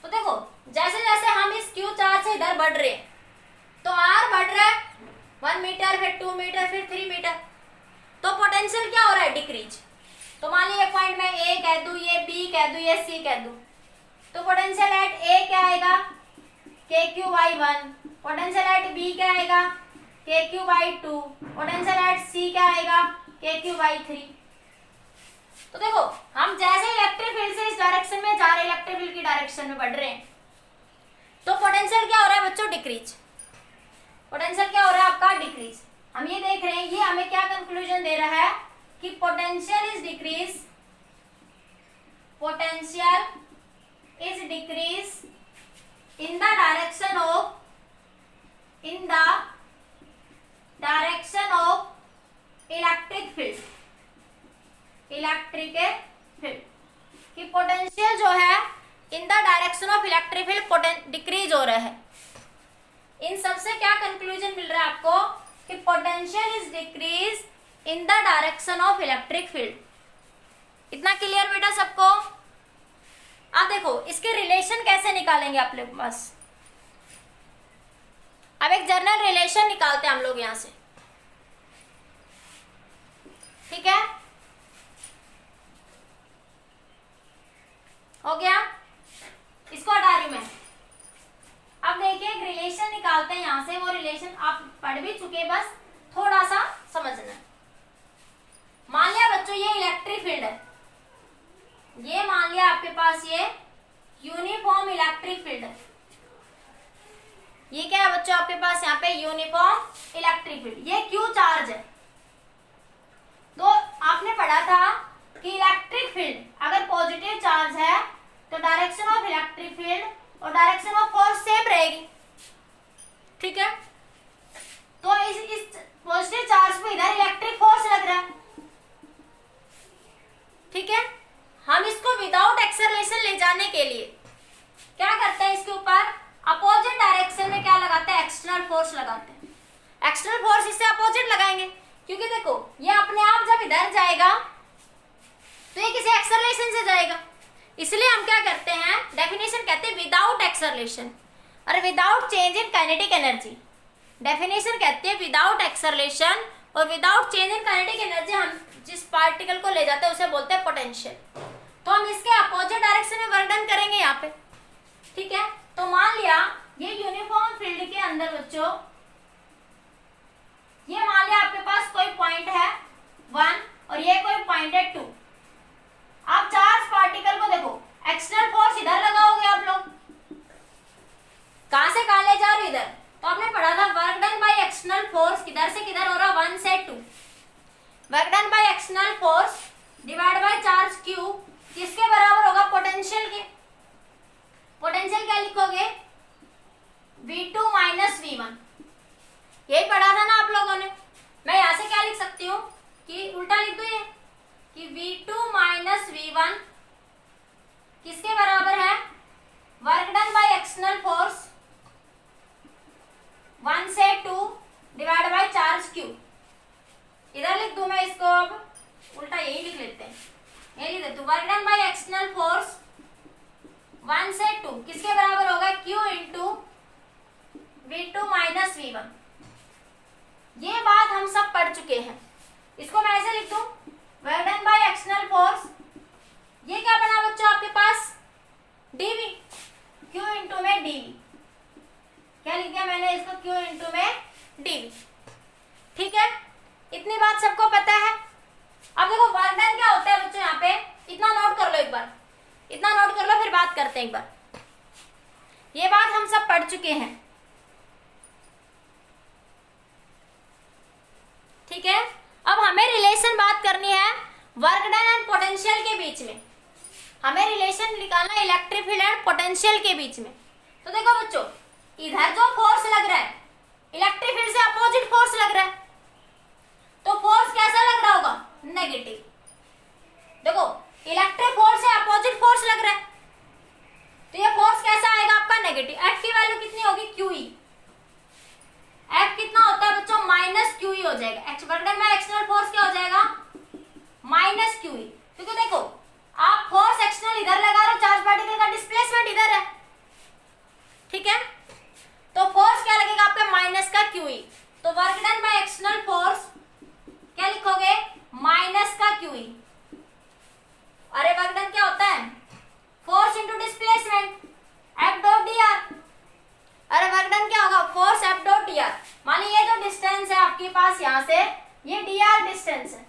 तो देखो जैसे जैसे हम इस क्यू चार्ज से इधर बढ़ रहे हैं तो आर बढ़ रहा है 1 मीटर, फिर 2 मीटर, फिर 3 मीटर, तो पोटेंशियल क्या हो रहा है, डिक्रीज। तो मान लीजिए पॉइंट में ए कह दूं, ये बी कह दूं, ये सी कह दूं, तो पोटेंशियल एट ए क्या आएगा, K Q by 1। Potential at B क्या आएगा, K Q by 2। Potential at C क्या आएगा, के क्यू बाई 3। तो देखो हम जैसे इलेक्ट्रिक फील्ड से इस डायरेक्शन में जा रहे हैं, इलेक्ट्रिक फील्ड की डायरेक्शन में बढ़ रहे हैं, तो पोटेंशियल क्या हो रहा है बच्चों, डिक्रीज। पोटेंशियल क्या हो रहा है आपका, डिक्रीज। हम ये देख रहे हैं, ये हमें क्या कंक्लूजन दे रहा है कि potential is decrease, potential is decrease in the direction of, in the direction of electric field, electric field कि पोटेंशियल जो है in the direction of electric field decrease हो रहा है। इन सबसे क्या कंक्लूजन मिल रहा है आपको कि potential is decrease in the direction of electric field. इतना क्लियर बेटा सबको। अब देखो इसके रिलेशन कैसे निकालेंगे आप लोग बस। अब एक जनरल रिलेशन निकालते हैं हम लोग यहां से, ठीक है, हो गया। इसको हटा रही हूं मैं। अब देखिए एक रिलेशन निकालते हैं यहां से, वो रिलेशन आप पढ़ भी चुके, बस थोड़ा सा समझना। मान लिया बच्चों ये इलेक्ट्रिक फील्ड है, ये मान लिया आपके पास ये यूनिफॉर्म इलेक्ट्रिक फील्ड है। ये क्या है बच्चों आपके पास यहाँ पे, यूनिफॉर्म इलेक्ट्रिक फील्ड। ये क्यू चार्ज है। तो आपने पढ़ा था कि इलेक्ट्रिक फील्ड अगर पॉजिटिव चार्ज है तो डायरेक्शन ऑफ इलेक्ट्रिक फील्ड और डायरेक्शन ऑफ फोर्स सेम रहेगी, ठीक है। तो इस पॉजिटिव चार्ज पे इधर इलेक्ट्रिक फोर्स लग रहा है, ठीक है। हम इसको विदाउट एक्सेलरेशन ले जाने के लिए क्या करते हैं, इसके ऊपर अपोजिट डायरेक्शन में क्या लगाते हैं, एक्सटर्नल फोर्स लगाते हैं। एक्सटर्नल फोर्स इससे अपोजिट लगाएंगे, क्योंकि देखो ये अपने आप जब इधर जाएगा तो ये किसी एक्सेलरेशन से जाएगा, इसलिए हम क्या करते हैं, डेफिनेशन कहते हैं विदाउट एक्सेलरेशन और without change in kinetic energy. Definition कहते हैं विदाउट एक्सेलरेशन और without change in kinetic energy. हम जिस पार्टिकल को ले जाते हैं उसे बोलते हैं पोटेंशियल। तो हम इसके अपोजिट डायरेक्शन में वर्क डन करेंगे यहाँ पे, ठीक है। तो मान लिया ये यूनिफॉर्म फील्ड के अंदर बच्चों, ये मान लिया आपके पास कोई पॉइंट है 1 और ये कोई पॉइंट है 2। आप चार्ज पार्टिकल को देखो, एक्सटर्नल फोर्स इधर लगाओगे आप लोग, कहां से कहां ले जा रहे हो, इधर। तो आपने पढ़ा था work done by external force किधर से किधर हो रहा, 1 से 2। Work done by external force divide by charge Q, किसके बराबर होगा, पोटेंशियल के। पोटेंशियल क्या लिखोगे, V2 माइनस V1। यही पढ़ा था ना आप लोगों ने। मैं यहां से क्या लिख सकती हूँ कि उल्टा लिख दो, ये कि V2 माइनस V1 किसके बराबर है, work done by external force 1 से 2 डिवाइड बाय चार्ज क्यू। इधर लिख दूं मैं इसको, अब उल्टा यही लिख लेते हैं, ये लिख देते, work done by external force 1 से 2 किसके बराबर होगा, Q into V2 minus V1। ये बात हम सब पढ़ चुके हैं। इसको मैं ऐसे लिख दूं, work done by external force, ये क्या बना बच्चों आपके पास, dV, Q इंटू में dV, क्या लिख दिया मैंने इसको, Q इंटू में dV। ठीक है, इतनी बात सबको पता है। अब देखो वर्क डन क्या होता है बच्चों, यहाँ पे इतना नोट कर लो एक बार, इतना नोट कर लो, फिर बात करते हैं एक बार। ये बात हम सब पढ़ चुके हैं, ठीक है। अब हमें रिलेशन बात करनी है वर्क डन एंड पोटेंशियल के बीच में, हमें रिलेशन निकालना इलेक्ट्रिक फील्ड एंड पोटेंशियल के बीच में। तो देखो बच्चों, इधर जो फोर्स लग रहा है इलेक्ट्रिक फील्ड से अपोजिट फोर्स लग रहा है, तो फोर्स कैसा लग रहा होगा, नेगेटिव। देखो इलेक्ट्रिक फोर्स से अपोजिट फोर्स लग रहा है, तो ये फोर्स कैसा आएगा आपका, नेगेटिव। एफ की वैल्यू कितनी होगी, QE। एफ कितना होता है बच्चों, माइनस QE हो जाएगा। Work done by external force क्या हो जाएगा, माइनस QE। क्योंकि देखो आप फोर्स एक्सटर्नल इधर लगा रहे हो, चार्ज पार्टिकल का डिस्प्लेसमेंट इधर है, ठीक है, तो फोर्स क्या लगेगा आपका, माइनस का QE। तो work done by external force क्या लिखोगे, माइनस का QE। अरे वर्क डन क्या होता है, force into displacement, F dot dr। अरे वर्क डन क्या होगा, फोर्स F डॉट dr। मानिए ये जो डिस्टेंस है आपके पास यहाँ से, ये dr डिस्टेंस है,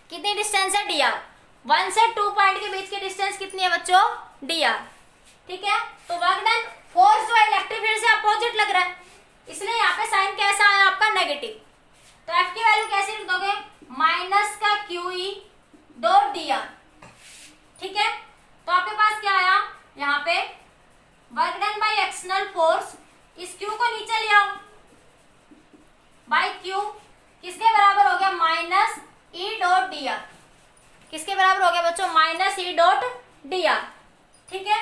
कितनी डिस्टेंस है, dr। 1 से 2 पॉइंट के बीच की डिस्टेंस कितनी है बच्चों, dr, ठीक है। तो वर्क डन, फोर्स जो इलेक्ट्रिक फील्ड से अपोजिट लग रहा है, इसलिए यहाँ पे साइन कैसा आया आपका, नेगेटिव। तो F की वैल्यू कैसे लिख दोगे, माइनस का QE डॉट dr, ठीक है। तो आपके पास क्या आया यहाँ पे, work done by external force, इस Q को नीचे ले आओ, बाय Q किसके बराबर हो गया, माइनस E डॉट dr। किसके बराबर हो गया बच्चों, माइनस E डॉट dr, ठीक है।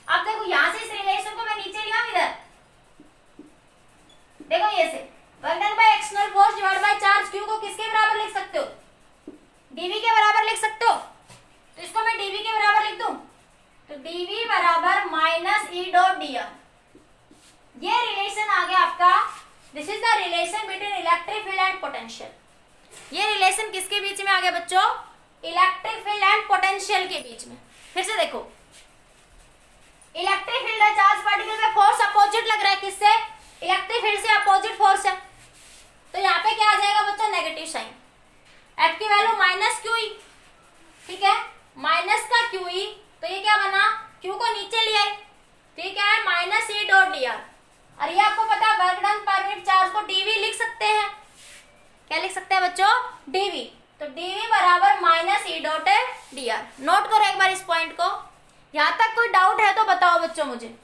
अब देखो यहाँ से इस रिलेशन को मैं नीचे ले आऊं इधर, देखो ये से work done by external force divide by charge Q को किसके बराबर लिख सकते हो, dV के बराबर लिख सकते हो। तो इसको मैं dV के बराबर लिख दूं, तो dV बराबर माइनस E डॉट dr। ये रिलेशन आ गया आपका, this is the relation between electric field and potential. ये रिलेशन किसके बीच में आ गया बच्चों, इलेक्ट्रिक फील्ड एंड पोटेंशियल के बीच में। फिर से देखो, इलेक्ट्रिक फील्ड है, चार्ज पार्टिकल में फोर्स अपोजिट लग रहा है, किससे, इलेक्ट्रिक फील्ड से अपोजिट फोर्स है, तो यहाँ पे क्या आ जाएगा बच्चों, नेगेटिव साइन। F की वैल्यू माइनस QE, ठीक है, माइनस का QE, तो ये क्या बना, Q को नीचे ले आए, तो ये क्या है, माइनस E डॉट dr। और ये आपको पता है work done per unit charge को dV लिख सकते हैं, क्या लिख सकते हैं बच्चों, dV। तो dV बराबर minus E dot dr। Note करो एक बार इस पॉइंट को। यहाँ तक कोई डाउट है तो बताओ बच्चों मुझे,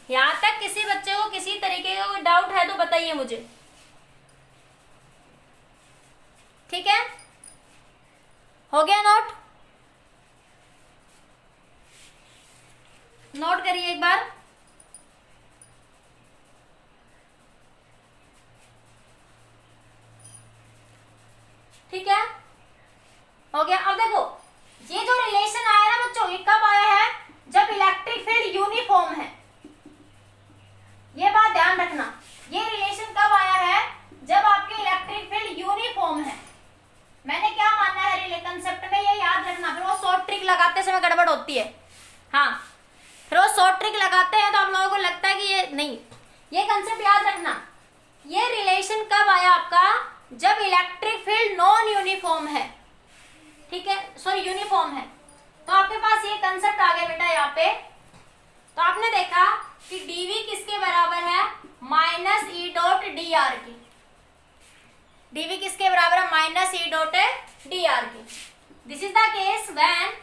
यहाँ तक किसी बच्चे को किसी तरीके का कोई डाउट है तो बताइए मुझे, ठीक है, हो गया नोट, नोट करिए एक बार। ठीक है, हो गया। अब देखो ये जो रिलेशन आया ना बच्चों, ये कब आया है, जब इलेक्ट्रिक फील्ड यूनिफॉर्म है। ये बात ध्यान रखना, ये रिलेशन कब आया है, जब आपके इलेक्ट्रिक फील्ड यूनिफॉर्म है। मैंने क्या मानना है रिले कंसेप्ट में, ये याद रखना, फिर वो शॉर्ट ट्रिक लगाते समय गड़बड़ होती है। हाँ, फिर वो शॉर्ट ट्रिक लगाते हैं तो आप लोगों को लगता है कि ये नहीं, ये कंसेप्ट याद रखना। ये रिलेशन कब आया आपका, जब इलेक्ट्रिक फील्ड नॉन यूनिफॉर्म है, ठीक है, सॉरी यूनिफॉर्म है। तो आपके पास ये कंसेप्ट आ गया बेटा यहाँ पे। तो आपने देखा कि dV किसके बराबर है, माइनस E डॉट dr की। dV किसके बराबर है, माइनस E डॉट dr की। This is the case when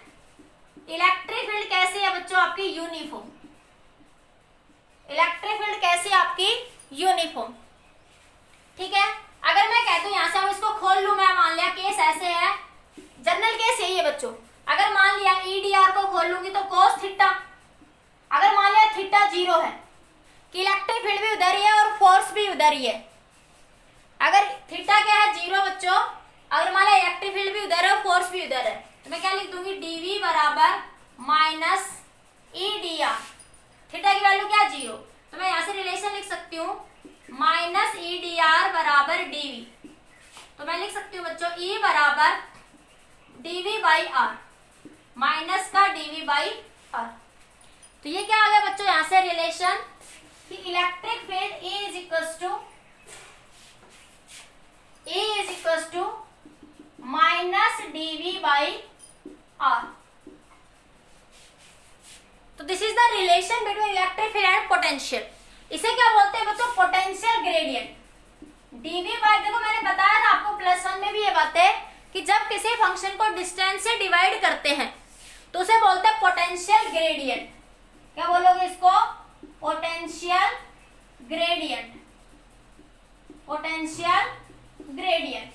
electric field कैसी है बच्चों, आपकी यूनिफॉर्म। इलेक्ट्रिक फील्ड कैसी है आपकी, यूनिफॉर्म, ठीक है। अगर मैं कहता हूं, यहां से हम इसको खोल लूं, मैं मान लिया केस ऐसे है, जनरल केस यही है बच्चों। अगर मान लिया E dr को खोल लूंगी तो cos थीटा, अगर मान लिया थीटा 0 है कि इलेक्ट्रिक फील्ड भी उधर ही है और फोर्स भी उधर ही है। अगर थीटा क्या है 0 बच्चों, अगर मान लिया इलेक्ट्रिक फील्ड भी उधर है और फोर्स भी उधर है, तो मैं क्या लिख दूंगी, dv बराबर minus E D R. Theta की वैल्यू क्या 0, तो मैं यहाँ से रिलेशन लिख सकती हूँ माइनस ई डी आर बराबर dv। तो मैं लिख सकती हूँ बच्चों E बराबर dv बाई आर, माइनस का dv बाई आर। तो ये क्या आ गया बच्चों यहाँ से रिलेशन कि electric field E is equal to minus dv by R. तो this is the relation between electric field and potential. इसे क्या बोलते हैं बच्चों, पोटेंशियल ग्रेडियंट। dv बाई, देखो मैंने बताया था आपको +1 में भी ये बात है कि जब किसी फंक्शन को डिस्टेंस से डिवाइड करते हैं तो उसे बोलते हैं पोटेंशियल ग्रेडियंट। क्या बोलोगे इसको, पोटेंशियल ग्रेडियंट। पोटेंशियल ग्रेडियंट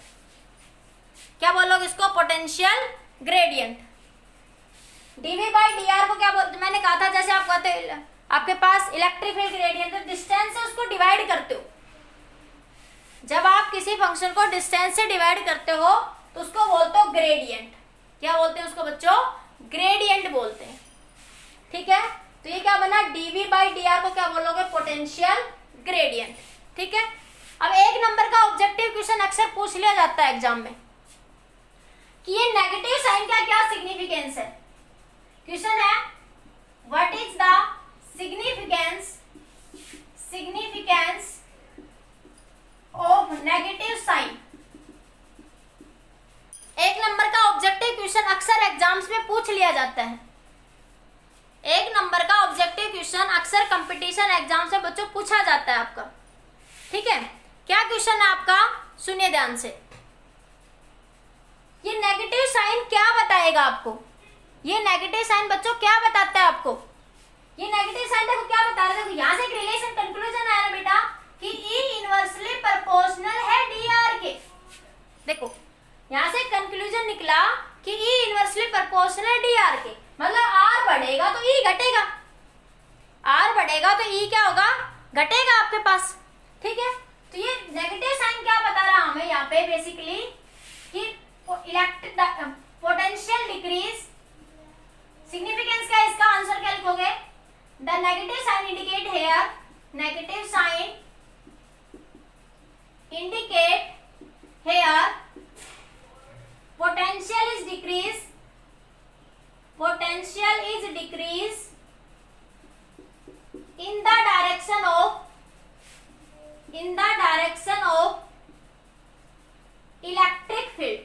क्या बोलोगे इसको, potential gradient. dv by dr को क्या बोलते, मैंने कहा था जैसे आप कहते आपके पास इलेक्ट्रिक फील्ड ग्रेडियंट है, डिस्टेंस से उसको डिवाइड करते हो। जब आप किसी फंक्शन को डिस्टेंस से डिवाइड करते हो तो उसको बोलते हो ग्रेडियंट। क्या बोलते हैं उसको बच्चों, ग्रेडियंट बोलते हैं। ठीक है, तो ये क्या बना, dv बाई dr को क्या बोलोगे, पोटेंशियल ग्रेडियंट। ठीक है, अब 1 नंबर का ऑब्जेक्टिव क्वेश्चन अक्सर पूछ लिया जाता है एग्जाम में कि ये नेगेटिव साइन का क्या सिग्निफिकेंस है। क्वेश्चन है what is the significance of negative sign. 1 number का ऑब्जेक्टिव क्वेश्चन अक्सर एग्जाम्स में पूछ लिया जाता है। 1 नंबर का ऑब्जेक्टिव क्वेश्चन अक्सर कंपटीशन एग्जाम से बच्चों पूछा जाता है आपका। ठीक है, क्या क्वेश्चन है आपका, सुनिए ध्यान से। ये नेगेटिव साइन क्या बताएगा आपको, ये नेगेटिव साइन बच्चों क्या बताता है आपको। ये नेगेटिव साइन देखो क्या बता रहा है, देखो यहाँ से एक रिलेशन कंक्लूजन आया ना बेटा कि E इनवर्सली प्रोपोर्शनल है dr के। देखो यहाँ से कंक्लूजन निकला कि E इनवर्सली प्रोपोर्शनल है dr के, मतलब R बढ़ेगा तो E घटेगा, R बढ़ेगा तो E क्या होगा, घटेगा आपके पास। ठीक है, तो ये नेगेटिव साइन क्या बता रहा हमें यहाँ पे बेसिकली कि इलेक्ट्रिक पोटेंशियल डिक्रीज। सिग्निफिकेंस क्या है इसका, आंसर क्या लिखोगे, the negative sign indicate here, negative sign indicate here potential is decrease in the direction of electric field।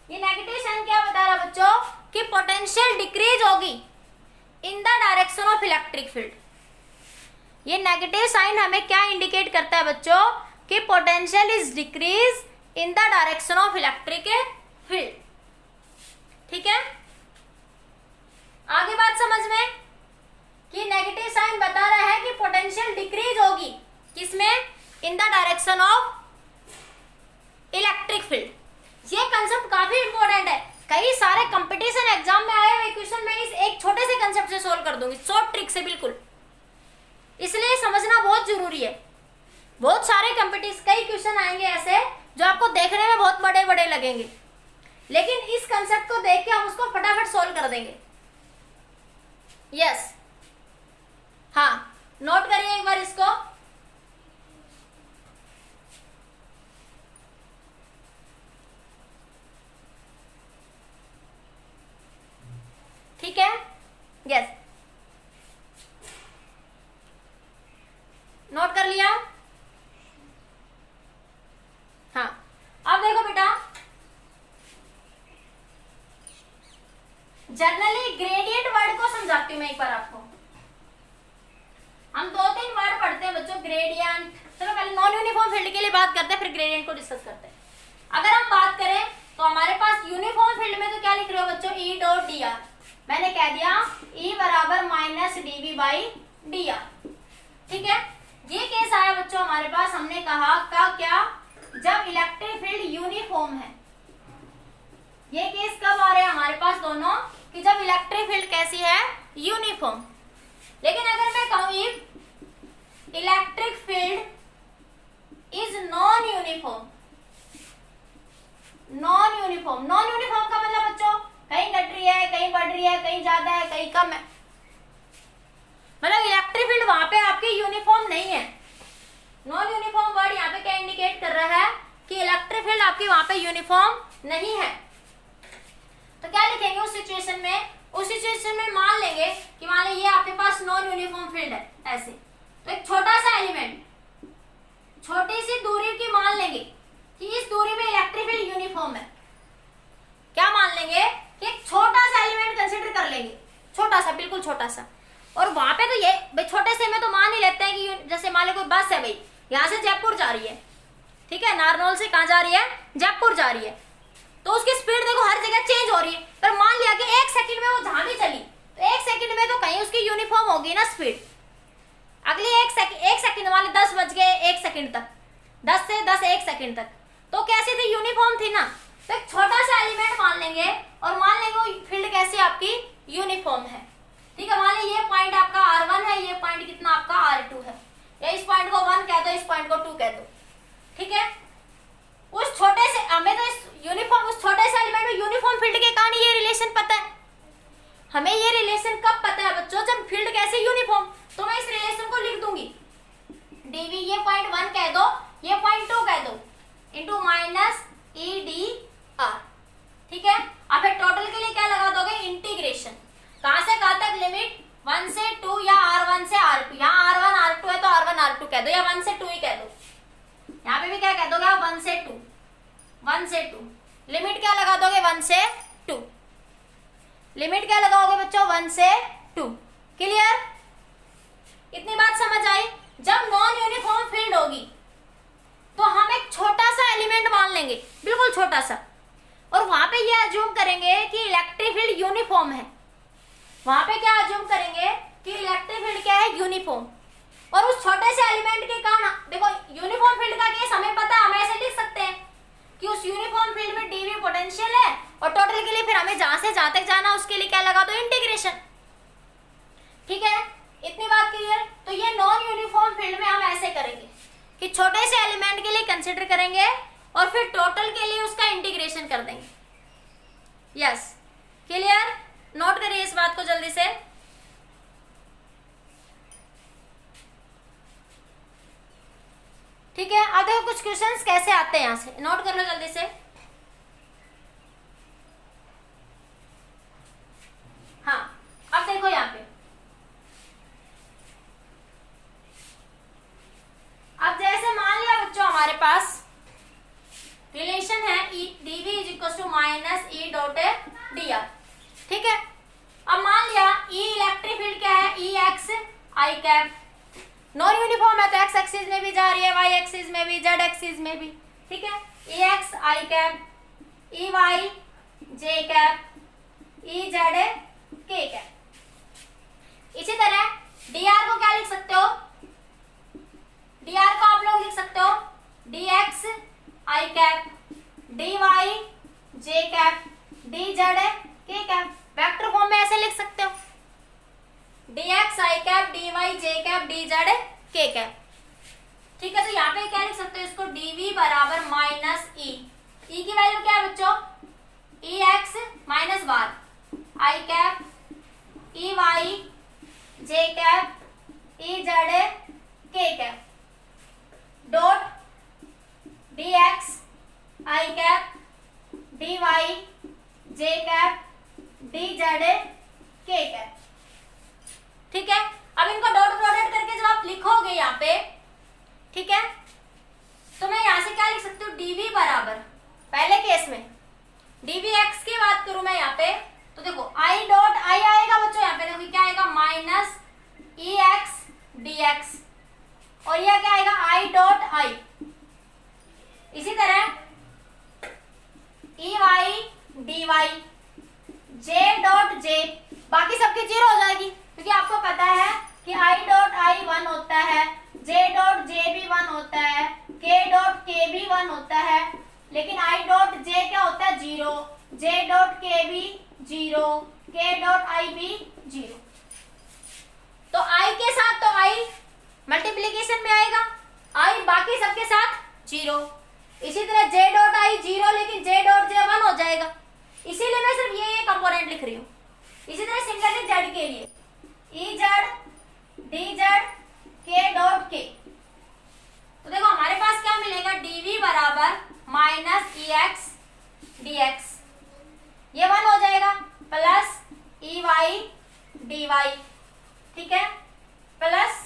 ये नेगेटिव साइन क्या बता रहा बच्चों कि पोटेंशियल डिक्रीज होगी in the direction of electric field. ये नेगेटिव साइन हमें क्या इंडिकेट करता है बच्चों कि potential is decrease in the direction of electric field. ठीक है, आगे बात समझ में कि नेगेटिव साइन बता रहा है कि पोटेंशियल डिक्रीज होगी किसमें, in the direction of electric field. ये कंसेप्ट काफी इंपॉर्टेंट है, कई सारे कंपटीशन एग्जाम में आए हुए क्वेश्चन में इस एक छोटे से कंसेप्ट से सोल्व कर दूंगी, शॉर्ट ट्रिक से बिल्कुल। इसलिए समझना बहुत जरूरी है। बहुत सारे कंपटीशन कई क्वेश्चन आएंगे ऐसे जो आपको देखने में बहुत बड़े बड़े लगेंगे, लेकिन इस कंसेप्ट को देख के हम उसको फटाफट सोल्व कर देंगे। यस, हाँ, नोट करिए एक बार इसको। ठीक है, यस, नोट कर लिया। हाँ, अब देखो बेटा, जनरली ग्रेडियंट वर्ड को समझाती हूँ मैं एक बार आपको। हम 2-3 वर्ड पढ़ते हैं बच्चों, ग्रेडियंट। चलो पहले नॉन यूनिफॉर्म फील्ड के लिए बात करते हैं, फिर ग्रेडियंट को डिस्कस करते हैं। अगर हम बात करें तो हमारे पास यूनिफॉर्म फील्ड में तो क्या लिख रहे हो बच्चों, E डॉट डी आर। मैंने कह दिया E बराबर माइनस dv बाई dr। ठीक है, ये केस आया बच्चों हमारे पास, हमने कहा का क्या, जब इलेक्ट्रिक फील्ड यूनिफॉर्म है। ये केस कब आ रहे हैं हमारे पास दोनों, कि जब इलेक्ट्रिक फील्ड कैसी है, यूनिफॉर्म। लेकिन अगर मैं कहूँ if electric field is non uniform, non uniform, non uniform का मतलब बच्चों कहीं घट रही है, कहीं बढ़ रही है, कहीं ज्यादा है, कहीं कम है, मतलब इलेक्ट्रिक फील्ड वहां पे आपकी यूनिफॉर्म नहीं है। नॉन यूनिफॉर्म वर्ड यहाँ पे क्या इंडिकेट कर रहा है कि इलेक्ट्रिक फील्ड आपकी वहां पे यूनिफॉर्म नहीं है। तो क्या लिखेंगे उस सिचुएशन में? उस सिचुएशन में मान लेंगे कि मान लीजिए आपके पास नॉन यूनिफॉर्म फील्ड है ऐसे, तो एक छोटा सा एलिमेंट, छोटी सी दूरी की मान लेंगे कि इस दूरी में इलेक्ट्रिक फील्ड यूनिफॉर्म है। क्या मान लेंगे कि एक छोटा सा एलिमेंट कंसीडर कर लेंगे, छोटा सा, बिल्कुल छोटा सा, और वहां पे तो ये भाई छोटे से में तो मान ही लेते हैं कि जैसे मान लो कोई बस है भाई, यहाँ से जयपुर जा रही है, ठीक है, नारनौल से कहाँ जा रही है? जयपुर जा रही है, तो उसकी स्पीड देखो हर जगह चेंज हो रही है, पर मान लिया कि एक सेकंड में वो जहां भी चली तो एक सेकंड में तो कहीं उसकी यूनिफॉर्म होगी ना स्पीड। अगली एक सेकंड मान ली 10 बज गए 1 सेकंड तक, 10 से 10 1 सेकंड तक, तो कैसी थी? यूनिफॉर्म थी ना। तो एक छोटा सा एलिमेंट मान लेंगे और मान लेंगे वो फील्ड कैसी आपकी यूनिफॉर्म है, ठीक है। मान लीजिए ये पॉइंट आपका R1 है, ये पॉइंट कितना आपका R2 है, या इस पॉइंट को 1 कह दो, इस पॉइंट को 2 कह दो, ठीक है। उस छोटे से हमें तो इस यूनिफॉर्म, उस छोटे से एलिमेंट में यूनिफॉर्म फील्ड के कारण ये रिलेशन पता है। हमें ये रिलेशन कब पता है बच्चों? जब फील्ड कैसे यूनिफॉर्म, तो मैं इस रिलेशन को लिख दूंगी dv, ये पॉइंट 1 कह दो, ये पॉइंट 2 कह दो, इनटू माइनस EdR, ठीक है। अब फिर टोटल के लिए क्या लगा दोगे? इंटीग्रेशन, कहां से कहां तक? लिमिट 1 से 2 या R1 से R2, यहाँ R1 R2 है तो R1 R2 कह दो, या 1 से 2 ही कह दो, यहाँ पे भी क्या कह दोगे? 1 से 2, 1 से 2, लिमिट क्या लगा दोगे? 1 से 2, लिमिट क्या लगाओगे बच्चों? 1 से 2। क्लियर? इतनी बात समझ आई? जब नॉन यूनिफॉर्म फील्ड होगी तो हम एक छोटा सा एलिमेंट मान लेंगे, बिल्कुल छोटा सा, और वहां पे ये अज्यूम करेंगे कि इलेक्ट्रिक फील्ड यूनिफॉर्म है। वहां पे क्या अज्यूम करेंगे कि इलेक्ट्रिक फील्ड क्या है? यूनिफॉर्म। और उस छोटे से एलिमेंट के कारण देखो यूनिफॉर्म फील्ड का केस हमें पता है, हम ऐसे लिख सकते हैं कि उस यूनिफॉर्म फील्ड में dv पोटेंशियल है, और टोटल के लिए फिर हमें जहां से जहां तक जाना उसके लिए क्या लगा दो? इंटीग्रेशन, ठीक है। इतनी बात क्लियर? तो ये नॉन यूनिफॉर्म फील्ड में हम ऐसे करेंगे कि छोटे से एलिमेंट के लिए कंसिडर करेंगे और फिर टोटल के लिए उसका इंटीग्रेशन कर देंगे। Yes, clear? नोट करिए इस बात को जल्दी से। ठीक है, अब देखो कुछ क्वेश्चंस कैसे आते हैं, यहां से नोट कर लो जल्दी से। हाँ, अब देखो यहाँ पे, अब जैसे मान लिया बच्चों हमारे पास रिलेशन है dv is equal to minus E dot dr, ठीक है। अब मान लिया E इलेक्ट्रिक फील्ड क्या है? Ex I cap, non uniform है तो x एक्सिस में भी जा रही है, y एक्सिस में भी, z एक्सिस में भी, ठीक है। Ex I cap, Ey j cap, Ez k cap. इसी तरह dr को क्या लिख सकते हो? dr को आप लोग लिख सकते हो dx I cap, dy j cap, dz k cap. Vector form में ऐसे लिख सकते हो dx I cap, dy j cap, dz k cap, ठीक है। तो यहाँ पे क्या लिख सकते हो इसको? dv बराबर माइनस e, e की वैल्यू क्या है बच्चों? ex minus bar I cap, ey j cap, ez k cap, dot dx I cap, dy j cap, dz k cap, ठीक है। अब इनको डॉट प्रोडक्ट करके जब आप लिखोगे यहाँ पे, ठीक है, तो मैं यहाँ से क्या लिख सकती हूँ? dv बराबर, पहले केस में dvx की बात करूं मैं यहाँ पे, तो देखो i डॉट i आएगा बच्चों, यहाँ पे देखो क्या आएगा? माइनस ex dx, और यह क्या आएगा? i dot i। इसी तरह ey dy, j dot j, बाकी सबकी जीरो हो जाएगी क्योंकि आपको पता है कि i डॉट i 1 होता है, j डॉट j भी 1 होता है, k डॉट k भी 1 होता है, लेकिन i डॉट j क्या होता है? 0, j डॉट k भी 0, k डॉट i भी 0, तो आई के साथ तो आई मल्टीप्लीकेशन में आएगा, आई बाकी सबके साथ 0। इसी तरह जे डॉट आई 0, लेकिन जे डॉट जे 1 हो जाएगा, इसीलिए मैं सिर्फ ये कंपोनेंट लिख रही हूँ। इसी तरह सिमिलरली जेड के लिए E Z D Z K dot K, तो देखो हमारे पास क्या मिलेगा, डीवी बराबर minus E X D X, ये 1 हो जाएगा, plus E Y D Y, ठीक है, प्लस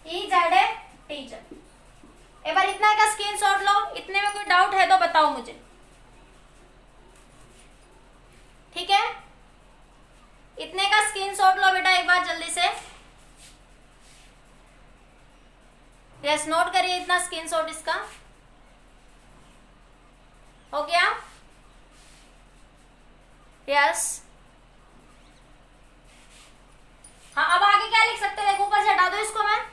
ई जेड है टी जेड। एक बार इतना का स्क्रीनशॉट लो, इतने में कोई डाउट है तो बताओ मुझे, ठीक है। इतने का स्क्रीनशॉट लो बेटा एक बार जल्दी से, यस नोट करिए इतना स्क्रीनशॉट इसका, हो गया, यस। हाँ अब आगे क्या लिख सकते हैं, ऊपर से हटा दो इसको, मैं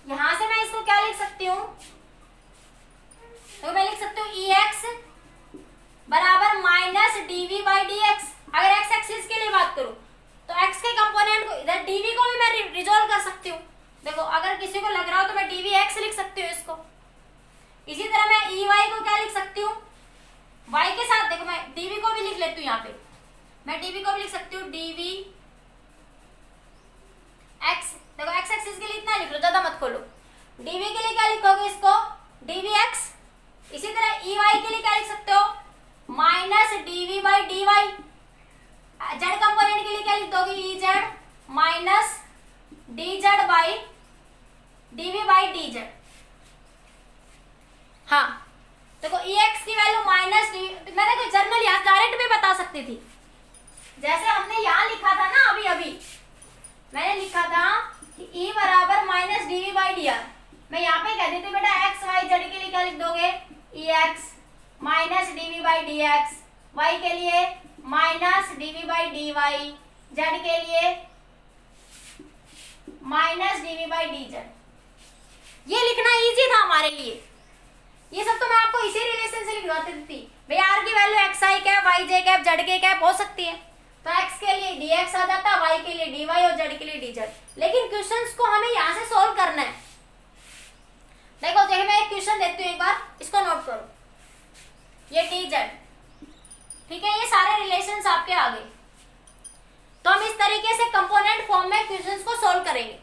यहां से मैं इसको क्या लिख सकती हूँ, तो मैं लिख सकती हूँ ई एक्स बराबर minus DV by D X. अगर एक्स एक्सिस के लिए बात करूं तो एक्स के कंपोनेंट को इधर डीवी को भी मैं रिजोल्व कर सकती हूँ। देखो अगर किसी को लग रहा हो तो मैं डीवी एक्स लिख सकती हूँ इसको। इसी तरह मैं ई वाई को क्या लिख सकती हूँ, वाई के साथ, देखो मैं डीवी को भी लिख लेती हूँ, यहाँ पे मैं डीवी को भी लिख सकती हूँ डीवी एक्स। देखो एक्स एक्सिस के लिए इतना लिख लो, ज्यादा मत खोलो। डीवी के लिए क्या लिखोगे इसको, डीवी एक्स। इसी तरह ई वाई के लिए क्या लिख सकते हो, minus DV by D Y. Z component के लिए क्या लिख दोगे, E Z minus D Z by DV by D Z. हाँ देखो ई एक्स की वैल्यू माइनस डी, मैंने कोई जर्नल यहाँ डायरेक्ट भी बता सकती थी, जैसे हमने यहाँ लिखा था ना, अभी अभी मैंने लिखा था कि ई बराबर minus DV by D R. मैं यहाँ पे कह देती हूँ बेटा एक्स वाई जेड के लिए क्या लिख दोगे, E X minus DV by D X, Y के लिए minus DV by D Y, Z के लिए minus DV by D Z. ये लिखना इजी था हमारे लिए, ये सब तो मैं आपको इसी रिलेशन से लिखवाती थी। भैया आर की वैल्यू एक्स आई कैप वाई जे कैप जेड के कैप हो सकती है, तो एक्स के लिए डी एक्स आ जाता, वाई के लिए डी वाई और जेड के लिए डी जेड। लेकिन क्वेश्चंस को हमें यहाँ से सोल्व करना है। देखो देखिए मैं एक क्वेश्चन देती हूँ, एक बार इसको नोट करो, ये डी जेड, ठीक है, ये सारे रिलेशंस आपके आ गए। तो हम इस तरीके से कंपोनेंट फॉर्म में क्वेश्चंस को सोल्व करेंगे।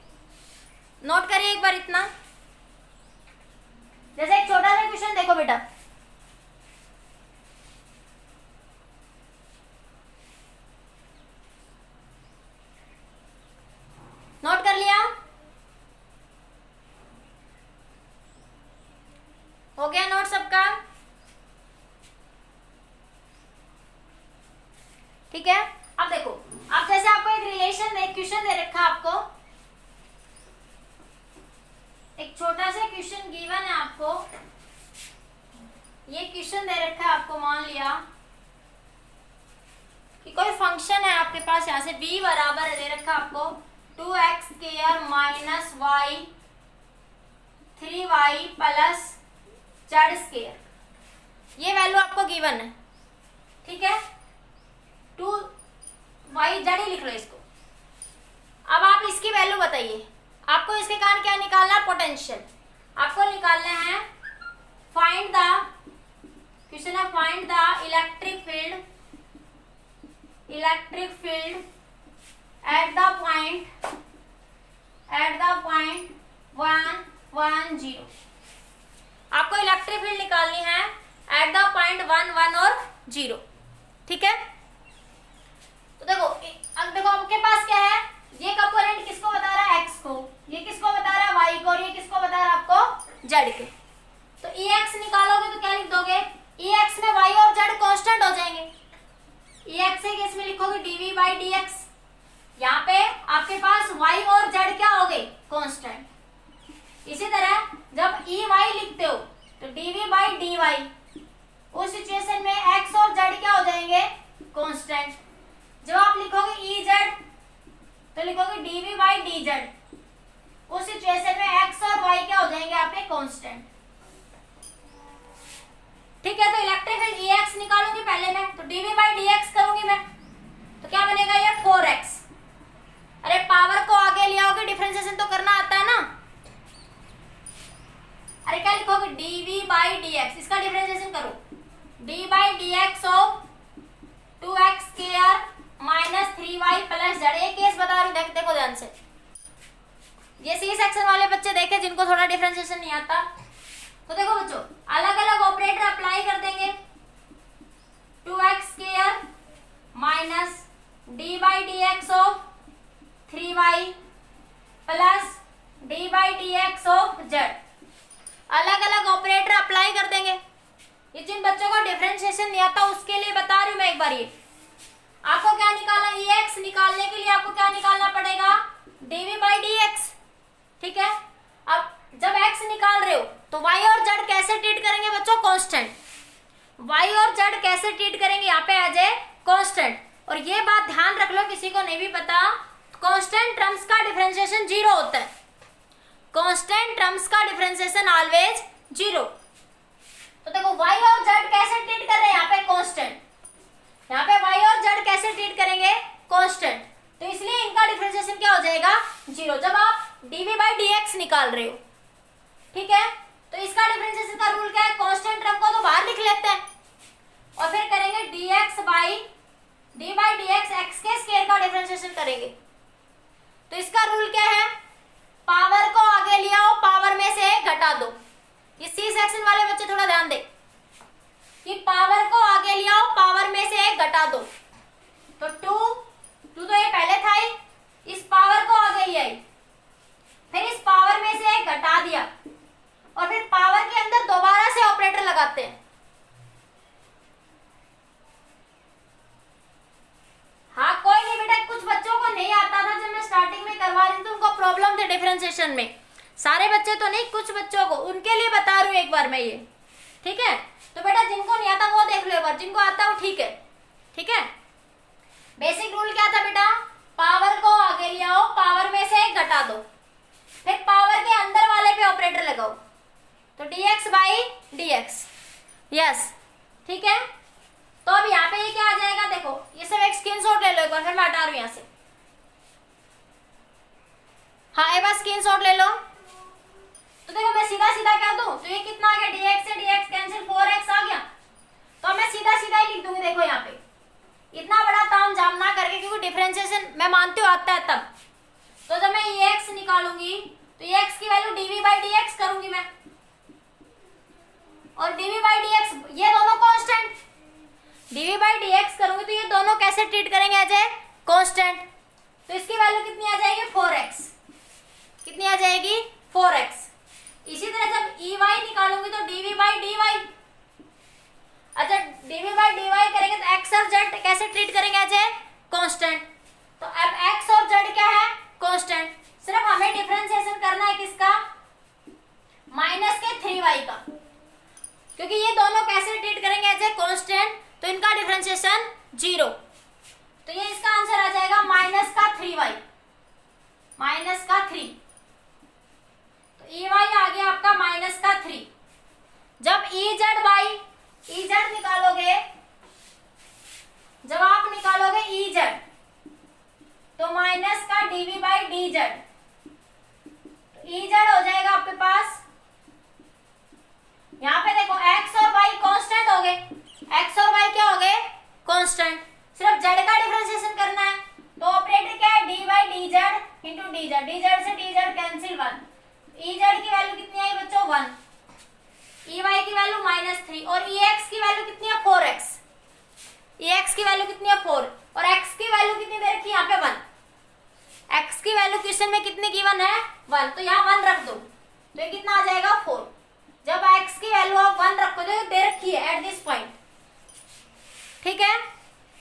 नोट करिए एक बार इतना, जैसे एक छोटा सा क्वेश्चन देखो बेटा, नोट कर लिया, हो गया नोट सबका, ठीक है। अब देखो, अब जैसे आपको एक रिलेशन एक क्वेश्चन दे रखा आपको, एक छोटा सा क्वेश्चन गिवन है आपको, ये क्वेश्चन दे रखा है आपको, मान लिया कि कोई फंक्शन है आपके पास, यहाँ से b बराबर दे रखा आपको 2x square minus Y 3y plus Z square, ये वैल्यू आपको गिवन है, ठीक है। 2y जेड ही लिख लो इसको। अब आप इसकी वैल्यू बताइए, आपको इसके कारण क्या निकालना है, पोटेंशियल आपको निकालना है। फाइंड द, क्वेश्चन है find the electric field at the point 1 1 0। आपको इलेक्ट्रिक फील्ड निकालनी है एट द पॉइंट 1 1 और 0, ठीक है। तो देखो अब देखो आपके पास क्या है, ये कंपोनेंट किसको बता रहा है, x को, ये किसको बता रहा है, y को, और ये किसको बता रहा है आपको, z के। तो ex निकालोगे तो क्या लिख दोगे, ex में y और z कांस्टेंट हो जाएंगे। ex के केस में लिखोगे dv बाई dx, यहाँ पे आपके पास y और z क्या हो गए, कांस्टेंट। इसी तरह जब ey लिखते हो तो dv बाई dy, उस सिचुएशन में x और z क्या हो जाएंगे, कांस्टेंट। जब आप लिखोगे ez तो लिखोगे dv बाई dz, उस सिचुएशन में x और y क्या हो जाएंगे आपके, कांस्टेंट, ठीक है। तो इलेक्ट्रिक फील्ड ex निकालूंगी पहले मैं, तो dv बाई dx करूंगी मैं, तो क्या बनेगा ये 4x, देखो ध्यान से, ये सी सेक्शन वाले बच्चे देखे जिनको थोड़ा डिफरेंशिएशन नहीं आता, तो देखो बच्चों अलग अलग ऑपरेटर अप्लाई कर देंगे। 2x² minus d/dx of 3y plus d/dx of z, अलग अलग ऑपरेटर अप्लाई कर देंगे। ये जिन बच्चों को डिफरेंशिएशन नहीं आता उसके लिए बता रही हूं मैं एक बार, ये आपको क्या निकालना, ex निकालने के लिए आपको क्या निकालना पड़ेगा, dv/dx। ठीक है, अब जब x निकाल रहे हो तो y और z कैसे ट्रीट करेंगे बच्चों, कांस्टेंट। y और z कैसे ट्रीट करेंगे, यहाँ पे आ जाए कांस्टेंट। और ये बात ध्यान रख लो, किसी को नहीं भी पता, कांस्टेंट टर्म्स का डिफरेंशिएशन 0 होता है। कांस्टेंट टर्म्स का डिफरेंशिएशन ऑलवेज 0। तो देखो y और z कैसे ट्रीट कर रहे हैं यहाँ पे, कांस्टेंट। यहाँ पे y और z कैसे ट्रीट करेंगे, कांस्टेंट, तो इसलिए इनका डिफरेंशिएशन क्या हो जाएगा, 0, जब आप dv/dx निकाल रहे हो। ठीक है, तो इसका डिफरेंशिएशन का रूल क्या है, कांस्टेंट टर्म को तो बाहर लिख लेते हैं और फिर करेंगे d/dx x के स्क्वायर का डिफरेंशिएशन करेंगे। तो इसका रूल क्या है, पावर को आगे ले आओ, पावर में से घटा दो। ये सी सेक्शन वाले बच्चे थोड़ा ध्यान दे कि पावर को आगे ले आओ, पावर में से घटा दो। तो 2 तो ये पहले था ही, इस पावर को आगे ले आई, फिर इस पावर में से घटा दिया और फिर पावर के अंदर दोबारा से ऑपरेटर लगाते हैं। हाँ कोई नहीं बेटा, कुछ बच्चों को नहीं आता था, जब मैं स्टार्टिंग में करवा रही थी तो उनको प्रॉब्लम थे डिफरेंशिएशन में, सारे बच्चे तो नहीं, कुछ बच्चों को, उनके लिए बता रही हूँ एक बार मैं ये। ठीक है, तो बेटा जिनको नहीं आता वो देख लो एक बार, जिनको आता वो ठीक है। ठीक है, बेसिक रूल क्या था बेटा, पावर को आगे ले आओ, पावर में से घटा दो, फिर पावर के अंदर वाले पे ऑपरेटर लगाओ, तो dx/dx। यस, ठीक है, तो अब यहाँ पे ये क्या आ जाएगा, देखो ये सब एक स्क्रीनशॉट ले लो एक बार, फिर मैं हटा रही हूँ यहाँ से। हाँ एक बार स्क्रीनशॉट ले लो। तो देखो मैं सीधा सीधा क्या दूं, तो ये कितना आ गया, dx से dx कैंसिल, 4x आ गया, तो मैं सीधा सीधा ही लिख दूंगी। देखो यहाँ पे इतना बड़ा ताम झाम ना करके, क्योंकि डिफरेंशिएशन मैं मानती हूँ आता है तब। तो जब मैं ex निकालूंगी तो ex की वैल्यू dv/dx करूंगी मैं, और dv/dx ये दोनों कांस्टेंट, dv/dx करूंगी तो ये दोनों कैसे ट्रीट करेंगे एज ए कांस्टेंट, तो इसकी वैल्यू कितनी आ जाएगी, 4x। कितनी आ जाएगी, 4x। इसी तरह जब ey निकालूंगी तो dv/dy, अच्छा dv/dy करेंगे तो x और z कैसे ट्रीट करेंगे एज ए कांस्टेंट। तो अब x और z क्या है, कांस्टेंट, सिर्फ हमें डिफरेंशिएशन करना है किसका, माइनस के 3y का, क्योंकि ये दोनों कैसे ट्रीट करेंगे एज ए कांस्टेंट, तो इनका डिफरेंशिएशन 0। तो ये इसका आंसर आ जाएगा माइनस का 3y, माइनस का 3। तो ey आ गया आपका माइनस का 3। जब ez निकालोगे, जब आप निकालोगे ez तो माइनस का dv/dz, तो ez हो जाएगा आपके पास, यहाँ पे देखो x और y कांस्टेंट हो गए, x और y क्या हो गए, कांस्टेंट, सिर्फ z का डिफरेंशिएशन करना है। तो ऑपरेटर क्या है, d/dz इंटू dz, dz से dz कैंसिल 1, ez की वैल्यू कितनी आई बच्चों, 1, ey की वैल्यू -3 और ex की वैल्यू कितनी है, 4x। ex की वैल्यू कितनी है, 4, और x की वैल्यू कितनी दे रखी है यहाँ पे, 1। x की वैल्यू क्वेश्चन में कितने गिवन है, 1, तो यहाँ 1 रख दो, तो ये कितना आ जाएगा, 4। जब x की वैल्यू आप 1 रखो तो दे रखी है एट दिस पॉइंट। ठीक है,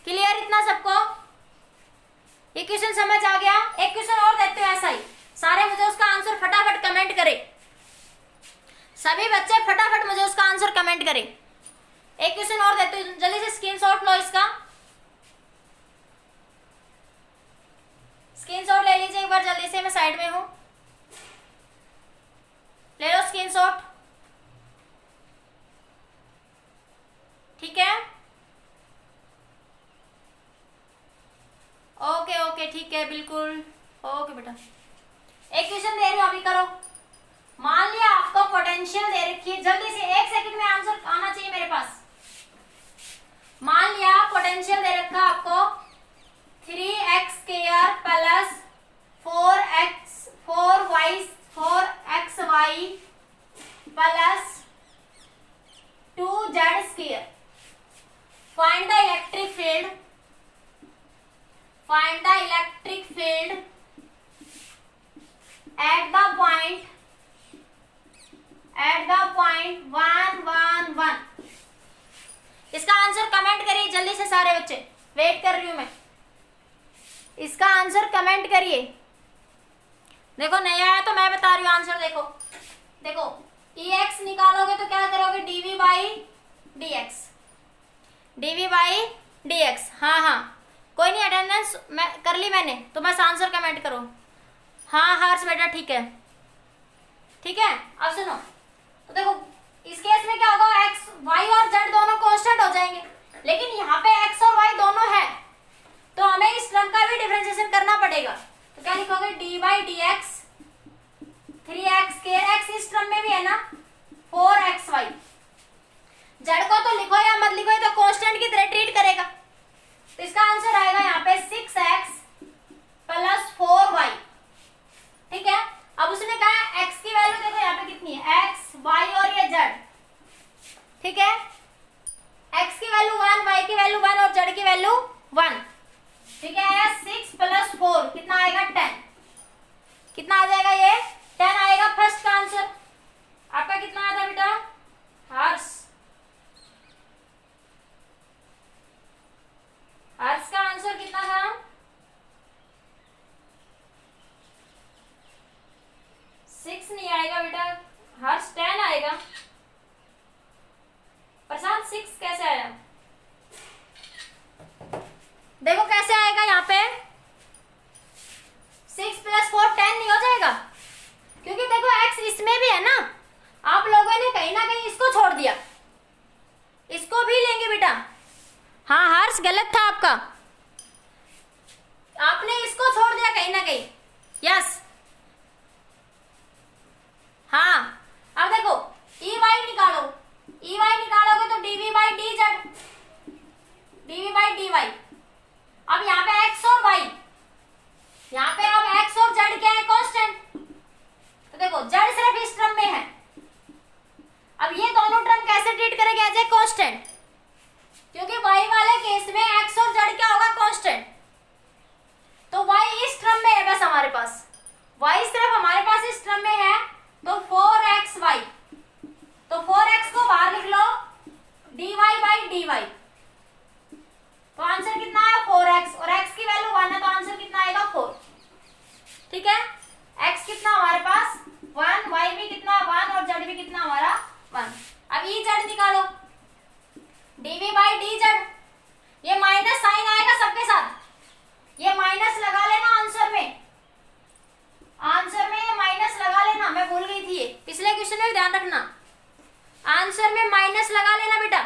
क्लियर इतना सबको, ये क्वेश्चन समझ आ गया। एक क्वेश्चन और देते हो ऐसा ही, सारे मुझे उसका आंसर फटाफट कमेंट करें, सभी बच्चे फटाफट मुझे उसका आंसर कमेंट करें। एक क्वेश्चन और देते हो, जल्दी से स्क्रीनशॉट लो, इसका स्क्रीनशॉट ले लीजिए एक बार जल्दी से, मैं साइड में हूं, ले लो स्क्रीनशॉट। ठीक है, ओके ओके ठीक है, बिल्कुल ओके बेटा। एक क्वेश्चन दे रही हूं, अभी करो। मान लिया आपको पोटेंशियल दे रखी है, जल्दी से 1 सेकंड में आंसर आना चाहिए मेरे पास। मान लिया पोटेंशियल दे रखा आपको 3x² प्लस जल्दी से सारे बच्चे, वेट कर रही हूं मैं। इसका आंसर कमेंट करिए। देखो नहीं आया तो मैं बता रही हूँ आंसर। देखो देखो EX निकालोगे तो क्या करोगे, dV by dx, dV by dx। हाँ हाँ कोई नहीं, अटेंडेंस मैं कर ली मैंने, तो बस आंसर कमेंट करो। हाँ हर्ष बेटा ठीक है, ठीक है। अब सुनो, तो देखो इस केस में क्या होगा, x y और z दोनों कांस्टेंट हो जाएंगे, लेकिन यहाँ पे x और y दोनों है, तो हमें इस टर्म का भी डिफरेंशिएशन करना पड़ेगा। तो क्या लिखोगे, d by D x 3x के, x इस टर्म में भी है ना, 4xy। z को तो लिखो या मत लिखो, ये तो कांस्टेंट की तरह ट्रीट करेगा, तो इसका आंसर आएगा यहाँ पे 6x प्लस 4y। ठीक है। अब उसने कहा x की वैल्यू देखो यहाँ पे कितनी है, x y और ये z। ठीक है, x की वैल्यू 1, y की वैल्यू 1 और z की वैल्यू 1। ठीक है, 6 प्लस 4 कितना आएगा, 10। कितना आ जाएगा, ये 10 आएगा फर्स्ट का आंसर। आपका कितना आया था बेटा, हर्ष? हर्ष का आंसर कितना था, 6 नहीं आएगा बेटा, हर्ष 10 आएगा। प्रशांत 6 कैसे आया, देखो कैसे आएगा, यहाँ पे 6 प्लस 4 10 नहीं हो जाएगा, क्योंकि देखो x इसमें भी है ना, आप लोगों ने कहीं ना कहीं इसको छोड़ दिया, इसको भी लेंगे बेटा। हाँ हर्ष गलत था आपका, आपने इसको छोड़ दिया कहीं ना कहीं। यस हाँ, अब देखो EY निकालो, EY निकालोगे तो dV by dz, dV by dy। अब यहाँ पे x और y, यहाँ पे अब x और z क्या है, कांस्टेंट। तो देखो z सिर्फ इस टर्म में है, अब ये दोनों टर्म कैसे ट्रीट करेंगे, एज ए कांस्टेंट, क्योंकि y वाले केस में x और z क्या होगा, कांस्टेंट। तो y इस टर्म में है बस हमारे पास, y सिर्फ हमारे पास इस टर्म में है, तो 4xy, तो 4x को बाहर लिख लो, dy बाई dy। तो आंसर कितना है, 4x, और x की वैल्यू 1 है, तो आंसर कितना आएगा, 4। ठीक है, x कितना हमारे पास 1, y भी कितना 1 और z भी कितना हमारा 1। अब ez निकालो, dv बाई dz, ये माइनस साइन आएगा सबके साथ, ये माइनस लगा लेना आंसर में, आंसर में ये माइनस लगा लेना, मैं भूल गई थी ये पिछले क्वेश्चन में, ध्यान रखना आंसर में माइनस लगा लेना बेटा।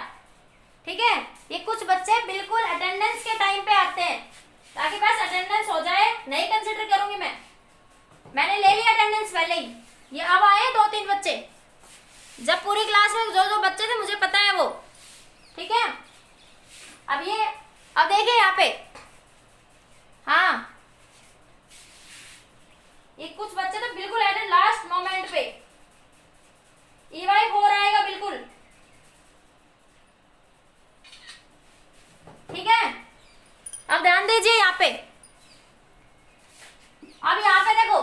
ठीक है, ये कुछ बच्चे बिल्कुल अटेंडेंस के टाइम पे आते हैं, ताकि बस अटेंडेंस हो जाए, नहीं कंसीडर करूंगी मैंने ले लिया अटेंडेंस पहले ही, ये अब आए 2-3 बच्चे, जब पूरी क्लास में जो बच्चे थे मुझे पता है वो। ठीक है, अब देखिए यहाँ पे, हाँ ये कुछ बच्चे तो बिल्कुल एट लास्ट मोमेंट पे, EY 4 आएगा बिल्कुल। ठीक है, अब ध्यान दीजिए यहाँ पे, अब यहाँ पे देखो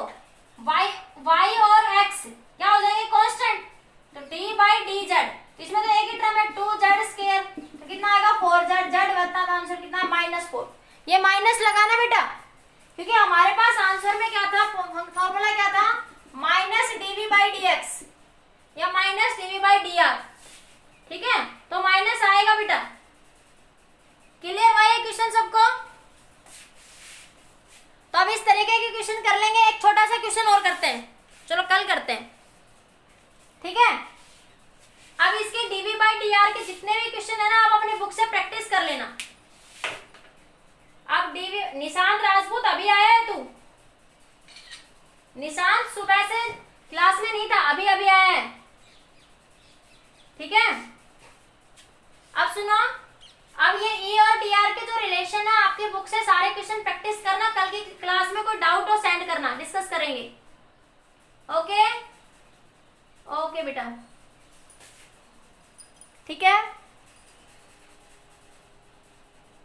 y और x क्या हो जाएंगे, कांस्टेंट, तो d बाई dz, इसमें तो एक ही टर्म है 2z स्क्वायर, तो कितना आएगा 4z, z बता था आंसर कितना -4। ये माइनस लगाना बेटा, क्योंकि हमारे पास आंसर में क्या था, फॉर्मूला क्या था, माइनस dv बाई dx या माइनस dv बाई dr। ठीक है, तो माइनस आएगा बेटा। क्लियर हुआ ये क्वेश्चन सबको? तो अब इस तरीके के क्वेश्चन कर लेंगे, एक छोटा सा क्वेश्चन और करते हैं, चलो कल करते हैं। ठीक है, अब इसके dv बाई dr के जितने भी क्वेश्चन है ना, आप अपनी बुक से प्रैक्टिस कर लेना। अब dv, निशांत राजपूत अभी आया है तू, निशांत सुबह से क्लास में नहीं था, अभी अभी आया है। ठीक है, अब सुनो, अब ये E और dr के जो रिलेशन है, आपके बुक से सारे क्वेश्चन प्रैक्टिस करना, कल की क्लास में कोई डाउट हो सेंड करना, डिस्कस करेंगे। ओके ओके बेटा, ठीक है।